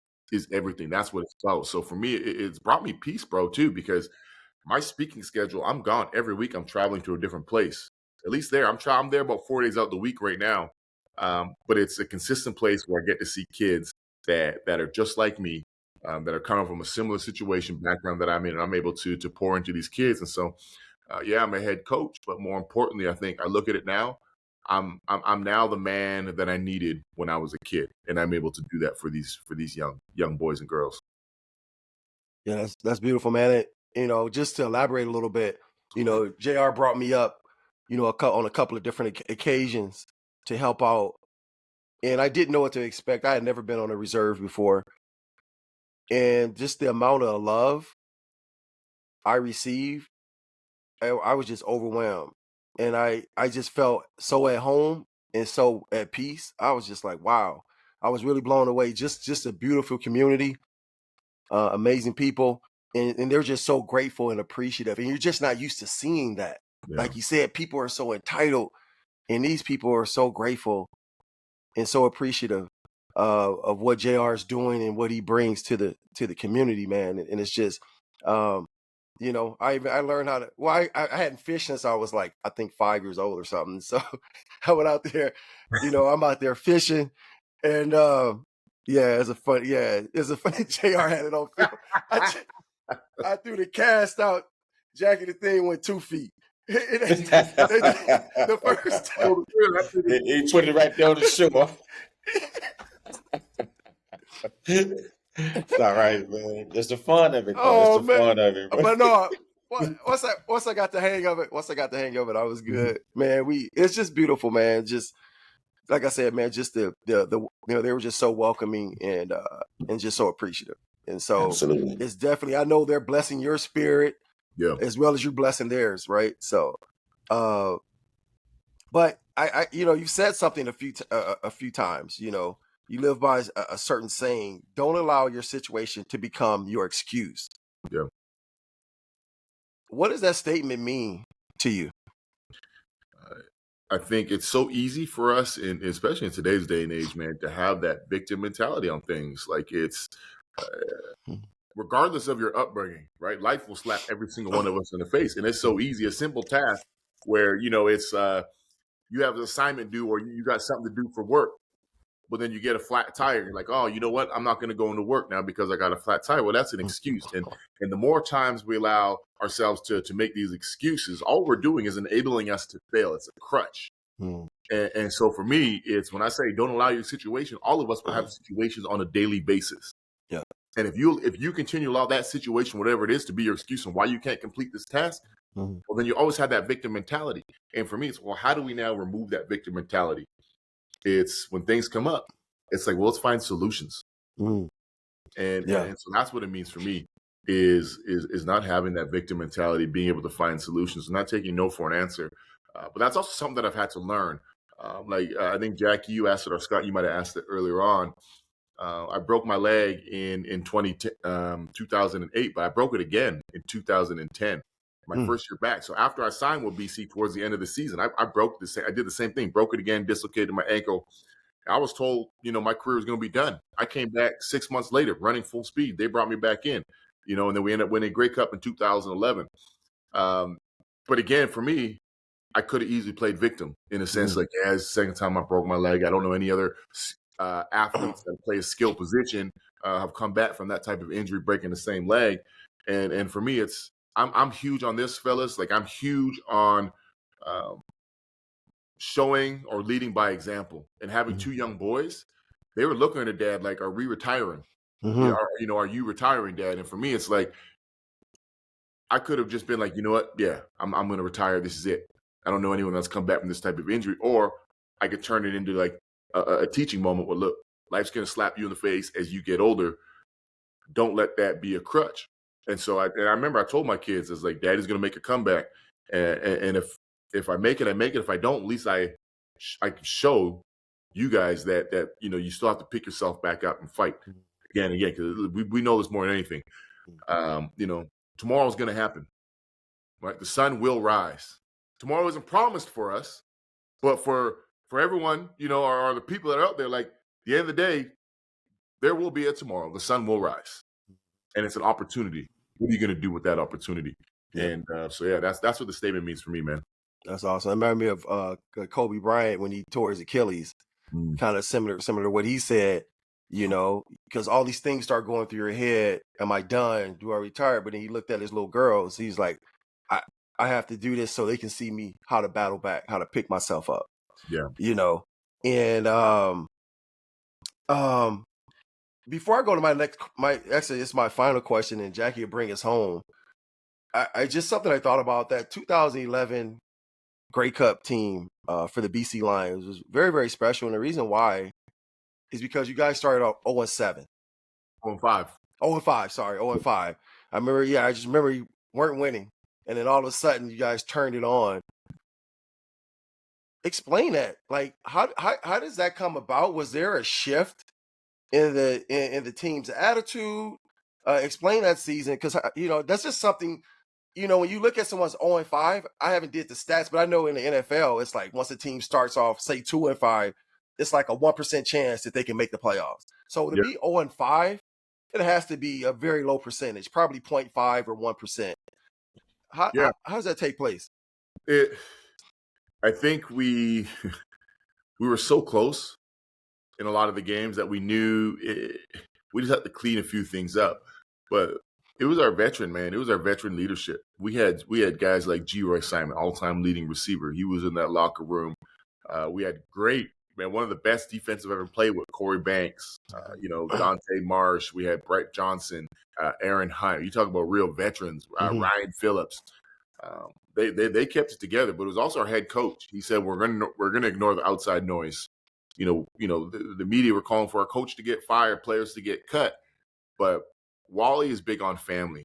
everything. That's what it's about. So for me, it's brought me peace, bro, too, because my speaking schedule, I'm gone every week. I'm traveling to a different place. At least there, I'm there about 4 days out the week right now. But it's a consistent place where I get to see kids that are just like me, that are coming from a similar situation background that I'm in, and I'm able to pour into these kids. And so, I'm a head coach, but more importantly, I think I look at it now. I'm now the man that I needed when I was a kid, and I'm able to do that for these young boys and girls. Yeah, that's beautiful, man. Just to elaborate a little bit, JR brought me up, on a couple of different occasions to help out, and I didn't know what to expect. I had never been on a reserve before, and just the amount of love I received I was just overwhelmed, and I just felt so at home and so at peace. I was just like, wow. I was really blown away. Just a beautiful community, amazing people, and they're just so grateful and appreciative. And you're just not used to seeing that. Yeah. Like you said, people are so entitled, and these people are so grateful and so appreciative of what JR is doing and what he brings to the community, man. And it's just, you know, I learned how to. Well, I hadn't fished since I was like, I think 5 years old or something. So I went out there, you know, I'm out there fishing, and yeah, it's a fun. Yeah, it's a funny. JR had it on film. I threw the cast out. Jackie, the thing went 2 feet. The first time. He put it right there on the shore. It's all right, man. It's the fun of it, though. Oh, it's the fun of it, bro. But no, once I got the hang of it, I was good, man. It's just beautiful, man. Just like I said, man, just the you know, they were just so welcoming and just so appreciative. And so Absolutely. it's definitely, I know they're blessing your spirit, Yeah. as well as you blessing theirs, right? So, but I you know, you said something a few times, you know, you live by a certain saying: don't allow your situation to become your excuse. Yeah. What does that statement mean to you? I think it's so easy for us, and especially in today's day and age, man, to have that victim mentality on things. Like it's, regardless of your upbringing, right? Life will slap every single one of us in the face, and it's so easy. A simple task where, you know, it's you have an assignment due, or you got something to do for work, but then you get a flat tire. You're like, oh, you know what? I'm not going to go into work now because I got a flat tire. Well, that's an excuse. And the more times we allow ourselves to make these excuses, all we're doing is enabling us to fail. It's a crutch. And so for me, it's when I say don't allow your situation, all of us will have situations on a daily basis. Yeah. And if you continue to allow that situation, whatever it is, to be your excuse on why you can't complete this task, well, then you always have that victim mentality. And for me, it's, well, how do we now remove that victim mentality? It's when things come up, it's like, well, let's find solutions. And so that's what it means for me is not having that victim mentality, being able to find solutions, not taking no for an answer. But that's also something that I've had to learn. I think, Jackie, you asked it, or Scott, you might have asked it earlier on. I broke my leg in 2008, but I broke it again in 2010. My first year back. So after I signed with BC towards the end of the season, I did the same thing, broke it again, dislocated my ankle. I was told, you know, my career was going to be done. I came back 6 months later, running full speed. They brought me back in, you know, and then we ended up winning Grey Cup in 2011. But again, for me, I could have easily played victim in a sense, like, yeah, it's the second time I broke my leg. I don't know any other athletes that play a skill position have come back from that type of injury, breaking the same leg. And for me, it's, I'm huge on this, fellas. Like, I'm huge on showing or leading by example. And having 2 young boys, they were looking at their dad like, are we retiring? Yeah, are you retiring, Dad? And for me, it's like, I could have just been like, you know what? Yeah, I'm going to retire. This is it. I don't know anyone that's come back from this type of injury. Or I could turn it into like a teaching moment where, look, life's going to slap you in the face as you get older. Don't let that be a crutch. And so I remember I told my kids, it's like, Daddy's going to make a comeback. And if I make it, I make it. If I don't, at least I can show you guys that, you know, you still have to pick yourself back up and fight again and again. Because we know this more than anything. You know, tomorrow's going to happen, right? The sun will rise. Tomorrow isn't promised for us, but for everyone, you know, or the people that are out there, like, at the end of the day, there will be a tomorrow. The sun will rise. And it's an opportunity. What are you going to do with that opportunity? Yeah. And so, yeah, that's what the statement means for me, man. That's awesome. I remember me of Kobe Bryant when he tore his Achilles, kind of similar to what he said, you know, because all these things start going through your head. Am I done? Do I retire? But then he looked at his little girls. He's like, I have to do this so they can see me how to battle back, how to pick myself up. Yeah. You know, and before I go to actually, it's my final question, and Jackie will bring us home. I just, something I thought about, that 2011 Grey Cup team for the BC Lions was very, very special. And the reason why is because you guys started off 0-7. 0-5. 0-5, sorry, 0-5. I just remember you weren't winning. and then all of a sudden you guys turned it on. Explain that. Like, how does that come about? Was there a shift in the team's attitude? Explain that season, because that's just something. When you look at someone's 0-5, I haven't did the stats, but I know in the NFL, it's like once a team starts off, say 2-5, it's like a 1% chance that they can make the playoffs. So to be 0-5, it has to be a very low percentage, probably 0.5 or 1%. How does that take place? I think we were so close in a lot of the games that we knew we just had to clean a few things up. But it was our veteran, man. It was our veteran leadership. We had guys like G. Simon, all-time leading receiver. He was in that locker room. We had one of the best defensive I've ever played with, Corey Banks, Dante Marsh. We had Brett Johnson, Aaron Hunt. You talk about real veterans, Ryan Phillips. They kept it together, but it was also our head coach. He said, we're gonna ignore the outside noise. The media were calling for our coach to get fired, players to get cut. But Wally is big on family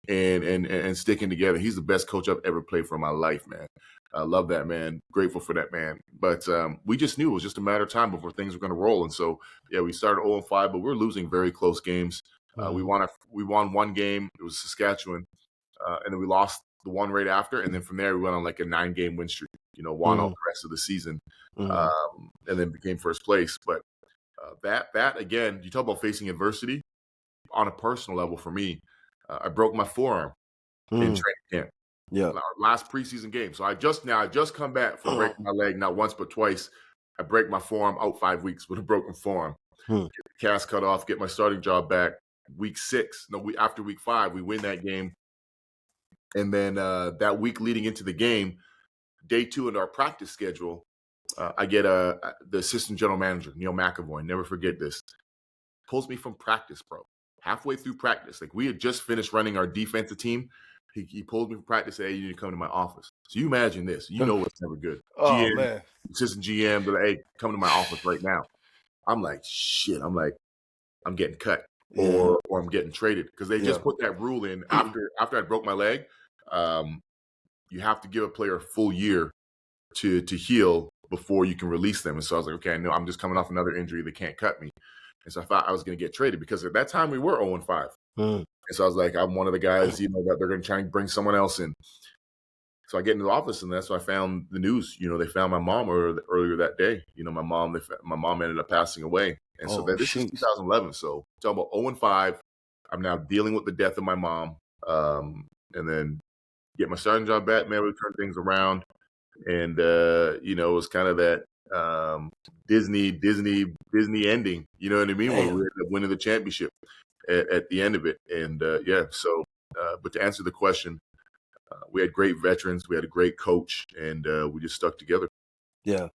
and sticking together. He's the best coach I've ever played for in my life, man. I love that, man. Grateful for that, man. But we just knew it was just a matter of time before things were going to roll. And so, we started 0-5, but we were losing very close games. We won one game. It was Saskatchewan. And then we lost the one right after. And then from there, we went on like a 9-game win streak, won all the rest of the season, and then became first place. But that again, you talk about facing adversity on a personal level for me. I broke my forearm in training camp. Yeah. Our last preseason game. So I just come back from breaking my leg, not once, but twice. I break my forearm, out 5 weeks with a broken forearm. Get the cast cut off, get my starting job back. After week 5, we win that game. And then that week leading into the game, day 2 in our practice schedule, I get the assistant general manager, Neil McAvoy, never forget this, pulls me from practice, bro. Halfway through practice, like we had just finished running our defensive team. He pulled me from practice and said, hey, you need to come to my office. So you imagine this. It's never good. GM, man. Assistant GM, they're like, hey, come to my office right now. I'm like, shit. I'm like, I'm getting cut or I'm getting traded, because they just put that rule in after I broke my leg. You have to give a player a full year to heal before you can release them. And so I was like, okay, no, I'm just coming off another injury. They can't cut me. And so I thought I was going to get traded, because at that time we were 0-5. And so I was like, I'm one of the guys, that they're going to try and bring someone else in. So I get into the office, and that's when I found the news. They found my mom earlier that day. My mom ended up passing away. And so this is 2011. So talking about 0-5, I'm now dealing with the death of my mom. And then get my starting job back, man, we turn things around. And, it was kind of that Disney ending, you know what I mean? Where we ended up winning the championship at the end of it. And but to answer the question, we had great veterans, we had a great coach, and we just stuck together. Yeah,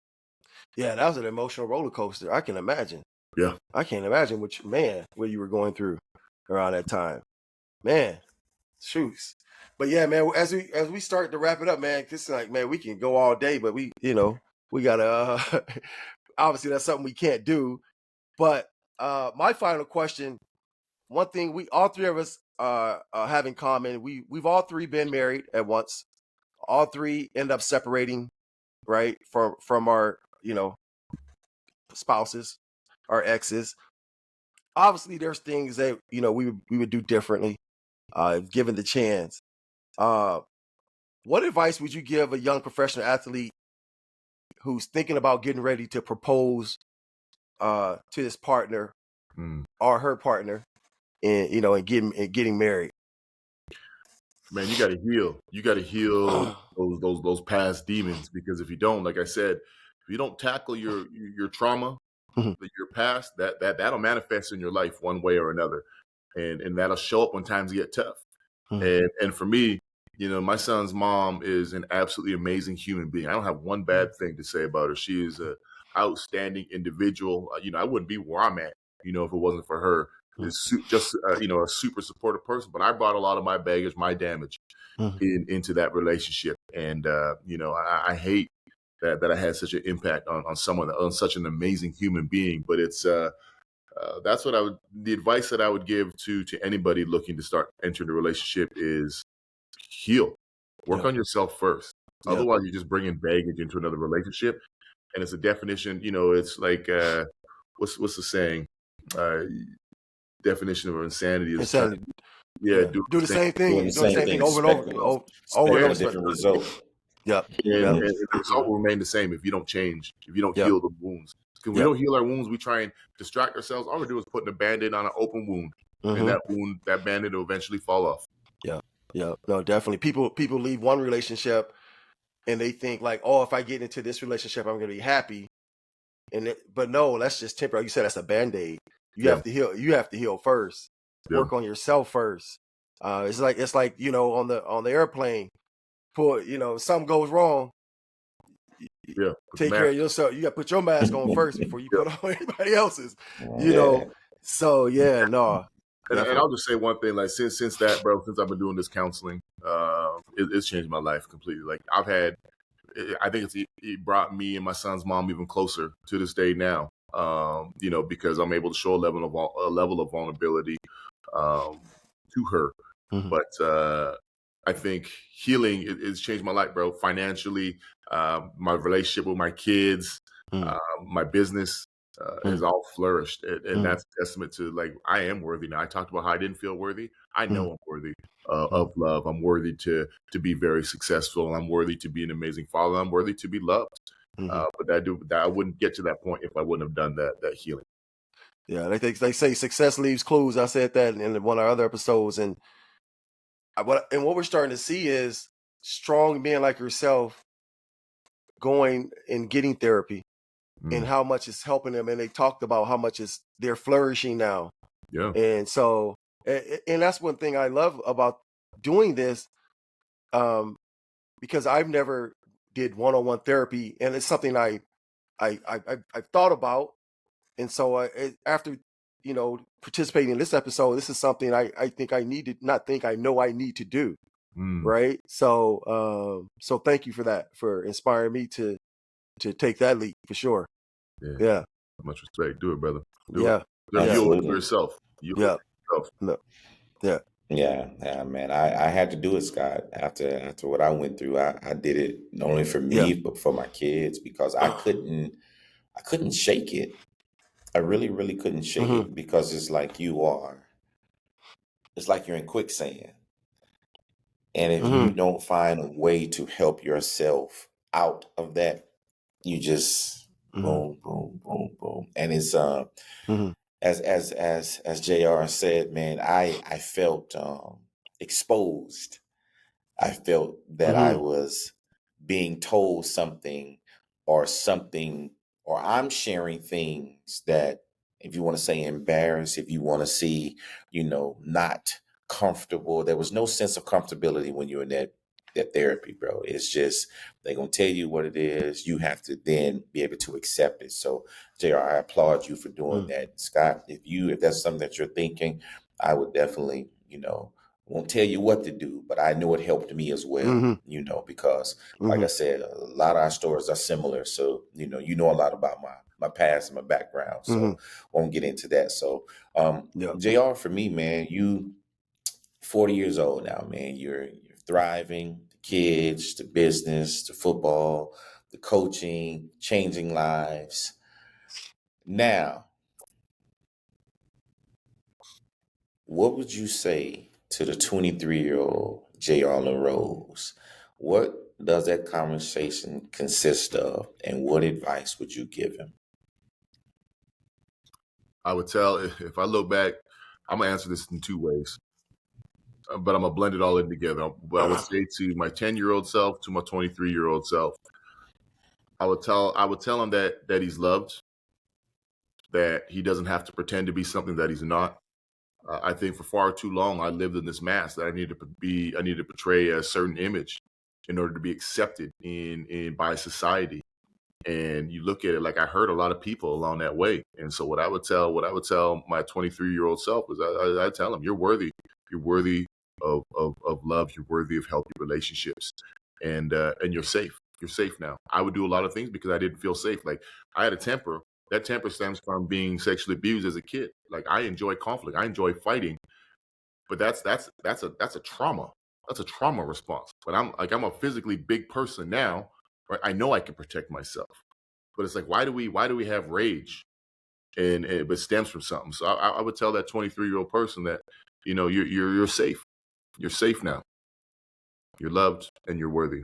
that was an emotional roller coaster. I can imagine. Yeah, I can't imagine what you were going through around that time, man. Shoots. But yeah, man, as we start to wrap it up, man, it's like, man, we can go all day, but we gotta obviously that's something we can't do. But my final question, one thing we all three of us have in common, we've all three been married at once. All three end up separating, right, from our spouses, our exes. Obviously, there's things that we would do differently, given the chance. What advice would you give a young professional athlete who's thinking about getting ready to propose to his partner or her partner, and getting married? Man, you got to heal. You got to heal those past demons, because if you don't, like I said, if you don't tackle your trauma, your past, that'll manifest in your life one way or another, and that'll show up when times get tough. And for me, my son's mom is an absolutely amazing human being. I don't have one bad thing to say about her. She is an outstanding individual. I wouldn't be where I'm at, if it wasn't for her. Is just a super supportive person. But I brought a lot of my baggage, my damage into that relationship. And I hate that I had such an impact on someone, on such an amazing human being. But it's that's what the advice that I would give to anybody looking to start entering a relationship is heal. Work Yeah. on yourself first. Yeah. Otherwise, you're just bringing baggage into another relationship. And it's a definition, it's like, what's the saying? Definition of insanity is trying Insanity. to Do do the the same. same thing. Doing You're the doing the same same thing thing, over and over, over and expecting Yeah. a over. different result. Yeah. And, Yeah. and the result will remain the same if you don't change, if you don't Yeah. heal the wounds. Because we Yeah. don't heal our wounds, we try and distract ourselves. All we do is putting a Band-Aid on an open wound. And that Band-Aid will eventually fall off. Yeah. Yeah. No, definitely. People leave one relationship and they think like, oh, if I get into this relationship, I'm going to be happy. But no, that's just temporary. You said that's a Band-Aid. You Yeah. have to heal. You have to heal first. Yeah. Work on yourself first. It's like on the airplane. Something goes wrong. Yeah. Take care of yourself. You got to put your mask on first before you put on anybody else's. Yeah. So yeah, no. And I'll just say one thing, like since that, bro, since I've been doing this counseling, it's changed my life completely. Like I think it brought me and my son's mom even closer to this day now. Because I'm able to show a level of vulnerability to her. Mhm. But I think healing it's changed my life, bro. Financially, my relationship with my kids, my business has all flourished, and that's a testament to like I am worthy now. I talked about how I didn't feel worthy. I know I'm worthy of love. I'm worthy to be very successful. I'm worthy to be an amazing father. I'm worthy to be loved. But I wouldn't get to that point if I wouldn't have done that healing. Yeah, they say success leaves clues. I said that in one of our other episodes, and what we're starting to see is strong men like yourself going and getting therapy, and how much it's helping them. And they talked about how much they're flourishing now. Yeah. And so, and that's one thing I love about doing this, because I've never did one-on-one therapy, and it's something I've thought about. And so after participating in this episode, this is something I think I need to not think I know I need to do. Right. So thank you for that, for inspiring me to take that leap for sure. Yeah. Much respect. Do it, brother. Do it. You owe it to yourself. You owe it to yourself. No. Yeah. Yeah, man. I had to do it, Scott. After what I went through, I did it not only for me but for my kids, because I couldn't shake it. I really, really couldn't shake it, because it's like you're in quicksand. And if you don't find a way to help yourself out of that, you just boom, boom, boom, boom. And it's as JR said, man, I felt exposed. I felt that I was being told something, or I'm sharing things that, if you want to say embarrassed, if you want to see, not comfortable. There was no sense of comfortability when you're in that therapy, bro. It's just, they're going to tell you what it is. You have to then be able to accept it. So, JR, I applaud you for doing that. Scott, if that's something that you're thinking, I would definitely, won't tell you what to do, but I know it helped me as well, because like I said, a lot of our stories are similar. So, you know a lot about my past and my background. So won't get into that. So, JR, for me, man, you 40 years old now, man, you're thriving, the kids, the business, the football, the coaching, changing lives. Now, what would you say to the 23-year-old J.R. LaRose? What does that conversation consist of, and what advice would you give him? I would tell, if I look back, I'm going to answer this in two ways, but I'm going to blend it all in together. But I would say to my 10-year-old self, to my 23-year-old self, I would tell him that he's loved, that he doesn't have to pretend to be something that he's not. I think for far too long, I lived in this mask that I needed to portray a certain image in order to be accepted by society. And you look at it, like I hurt a lot of people along that way. And so what I would tell my 23-year-old self is I tell him, you're worthy of love. You're worthy of healthy relationships, and you're safe. You're safe now. I would do a lot of things because I didn't feel safe. Like I had a temper. That temper stems from being sexually abused as a kid. Like I enjoy conflict. I enjoy fighting, but that's a trauma. That's a trauma response. But I'm a physically big person now, right? I know I can protect myself. But it's like, why do we have rage? And it stems from something. So I would tell that 23-year-old person that, you're safe. You're safe now. You're loved and you're worthy.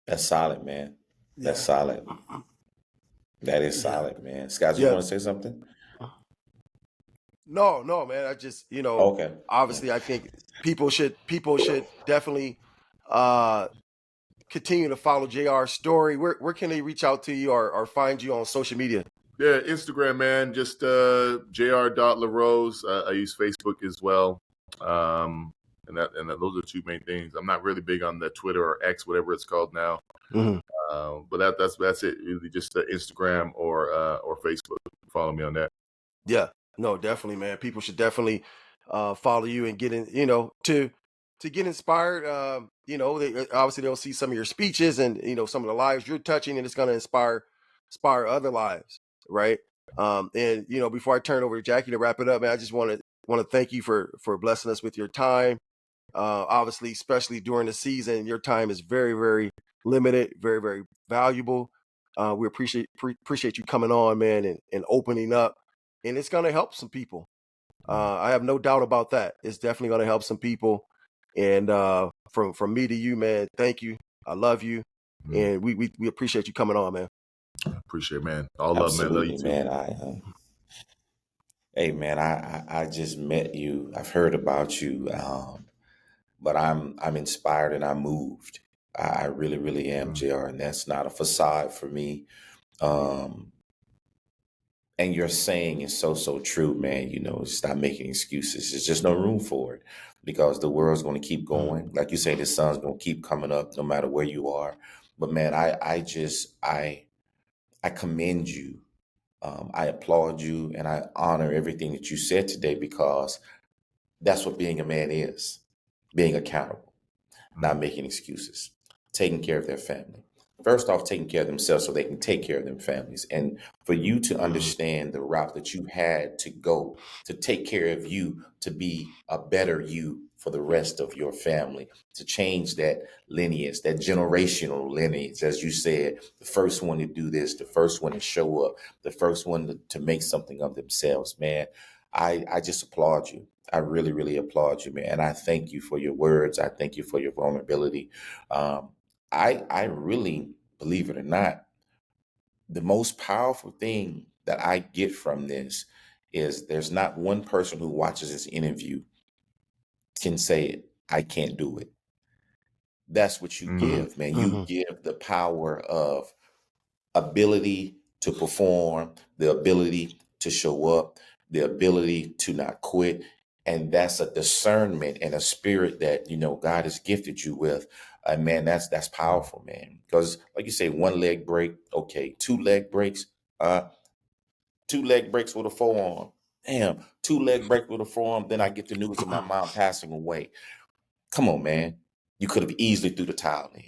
That's solid, man. That's Yeah. solid. That is Yeah. solid, man. Scott, you Yeah. want to say something? No, man. I just, Okay. obviously I think people should definitely continue to follow JR's story. Where can they reach out to you or find you on social media? Yeah, Instagram, man, just jr.LaRose. I use Facebook as well. And those are two main things. I'm not really big on the Twitter or X, whatever it's called now. Mm-hmm. But that's it. Really just Instagram or Facebook. Follow me on that. Yeah, no, definitely, man. People should definitely follow you and get in, to get inspired. Obviously they'll see some of your speeches and some of the lives you're touching, and it's going to inspire other lives, right? And before I turn it over to Jackie to wrap it up, man, I just want to thank you for blessing us with your time. Obviously, especially during the season, your time is very, very limited, very, very valuable. We appreciate you coming on, man, and opening up, and it's going to help some people. I have no doubt about that. It's definitely going to help some people. And from me to you, man, thank you. I love you, and we appreciate you coming on, man. I appreciate it, man. All love, man. Love you too. Man. Hey, man, I just met you. I've heard about you, but I'm inspired and I'm moved. I really, really am, JR, and that's not a facade for me. Um, and your saying is so true, man. Stop making excuses. There's just no room for it because the world's going to keep going. Like you say, the sun's going to keep coming up no matter where you are. But man, I commend you. I applaud you and I honor everything that you said today because that's what being a man is, being accountable, not making excuses, taking care of their family. First off, taking care of themselves so they can take care of their families. And for you to understand the route that you had to go to take care of you, to be a better you for the rest of your family, to change that lineage, that generational lineage, as you said, the first one to do this, the first one to show up, the first one to make something of themselves, man. I just applaud you. I really, really applaud you, man. And I thank you for your words. I thank you for your vulnerability. I really, believe it or not, the most powerful thing that I get from this is there's not one person who watches this interview can say, I can't do it. That's what you give, man. You give the power of ability to perform, the ability to show up, the ability to not quit. And that's a discernment and a spirit that, God has gifted you with. And man, that's powerful, man. Because like you say, one leg break, okay, two leg breaks, 2 leg breaks with a forearm. Damn, 2 leg break with a forearm. Then I get the news of my mom passing away. Come on, man. You could have easily threw the towel in.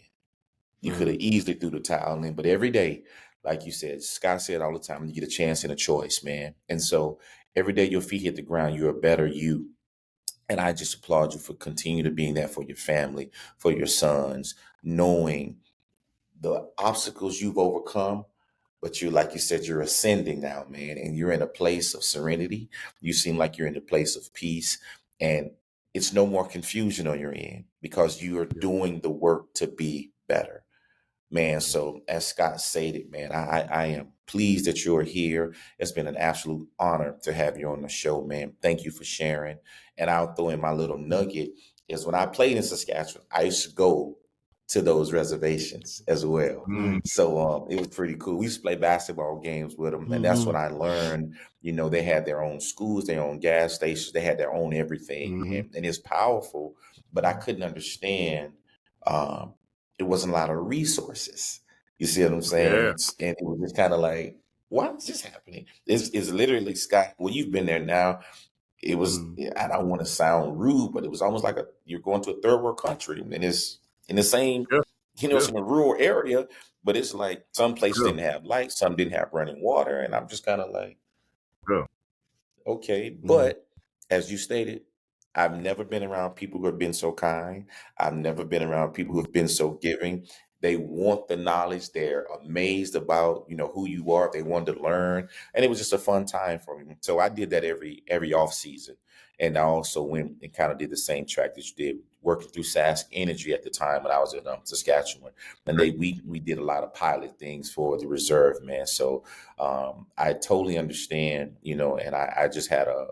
You could have easily threw the towel in, but every day, like you said, Scott said all the time, you get a chance and a choice, man. And so every day your feet hit the ground, you're a better you. And I just applaud you for continuing to being there for your family, for your sons, knowing the obstacles you've overcome. But like you said, you're ascending now, man, and you're in a place of serenity. You seem like you're in a place of peace, and it's no more confusion on your end because you are doing the work to be better. Man, so as Scott stated, man, I am pleased that you're here. It's been an absolute honor to have you on the show, man. Thank you for sharing. And I'll throw in my little nugget is when I played in Saskatchewan, I used to go to those reservations as well. So it was pretty cool. We used to play basketball games with them. And that's when I learned, they had their own schools, their own gas stations, they had their own everything. And it's powerful, but I couldn't understand it wasn't a lot of resources. You see what I'm saying? Yeah. And it was just kind of like, why is this happening? It's literally, Scott, well, you've been there now. It was, I don't want to sound rude, but it was almost like you're going to a third world country and it's in the same, it's in a rural area, but it's like some places didn't have lights, some didn't have running water. And I'm just kind of like, okay. But as you stated, I've never been around people who have been so kind. I've never been around people who have been so giving. They want the knowledge. They're amazed about, who you are. They wanted to learn. And it was just a fun time for me. So I did that every off season. And I also went and kind of did the same track that you did, working through Sask Energy at the time when I was in Saskatchewan. And we did a lot of pilot things for the reserve, man. So I totally understand, and I just had a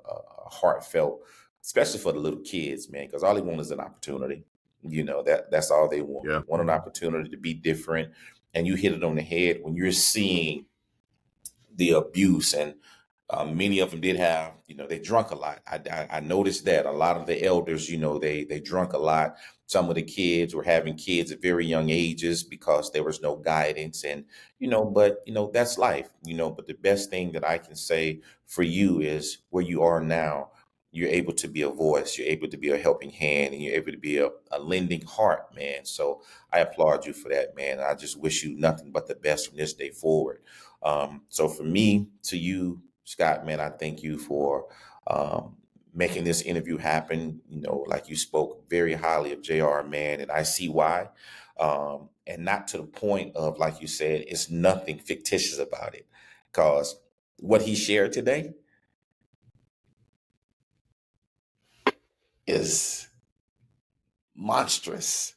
heartfelt, especially for the little kids, man, because all they want is an opportunity. That's all they want. Yeah. They want an opportunity to be different. And you hit it on the head when you're seeing the abuse, and many of them did have, they drunk a lot. I noticed that a lot of the elders, they drunk a lot. Some of the kids were having kids at very young ages because there was no guidance, and but that's life. But the best thing that I can say for you is where you are now. You're able to be a voice. You're able to be a helping hand, and you're able to be a lending heart, man. So I applaud you for that, man. I just wish you nothing but the best from this day forward. So for me, to you, Scott, man, I thank you for making this interview happen. Like you spoke very highly of JR, man, and I see why. And not to the point of, like you said, it's nothing fictitious about it. Because what he shared today is monstrous.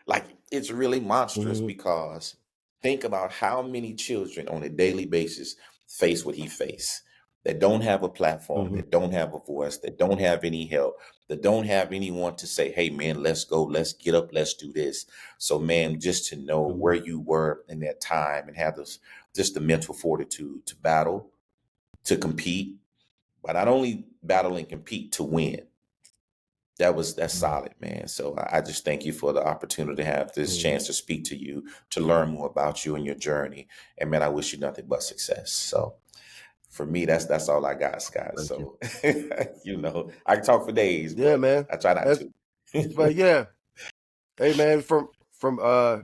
Like, it's really monstrous because think about how many children on a daily basis face what he faced, that don't have a platform, that don't have a voice, that don't have any help, that don't have anyone to say, hey, man, let's go, let's get up, let's do this. So, man, just to know where you were in that time and have this, just the mental fortitude to battle, to compete, but not only battle and compete, to win. That's solid, man. So I just thank you for the opportunity to have this chance to speak to you, to learn more about you and your journey. And man, I wish you nothing but success. So for me, that's all I got, Scott. Thank So I can talk for days, Yeah, but man. I try not to. But yeah, hey, man, from if I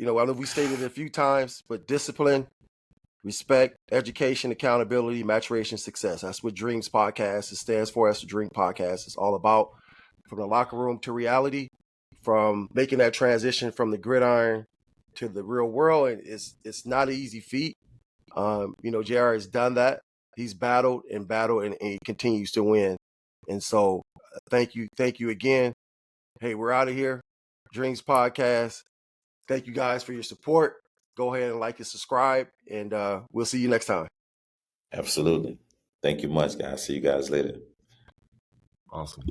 know we stated it a few times, but discipline, respect, education, accountability, maturation, success. That's what Dreams Podcast, it stands for. That's what Dream Podcast is all about. From the locker room to reality, from making that transition from the gridiron to the real world, and it's not an easy feat. JR has done that. He's battled and he continues to win. And so, thank you again. Hey, we're out of here. Dreams Podcast. Thank you guys for your support. Go ahead and like and subscribe, and we'll see you next time. Absolutely. Thank you much, guys. See you guys later. Awesome.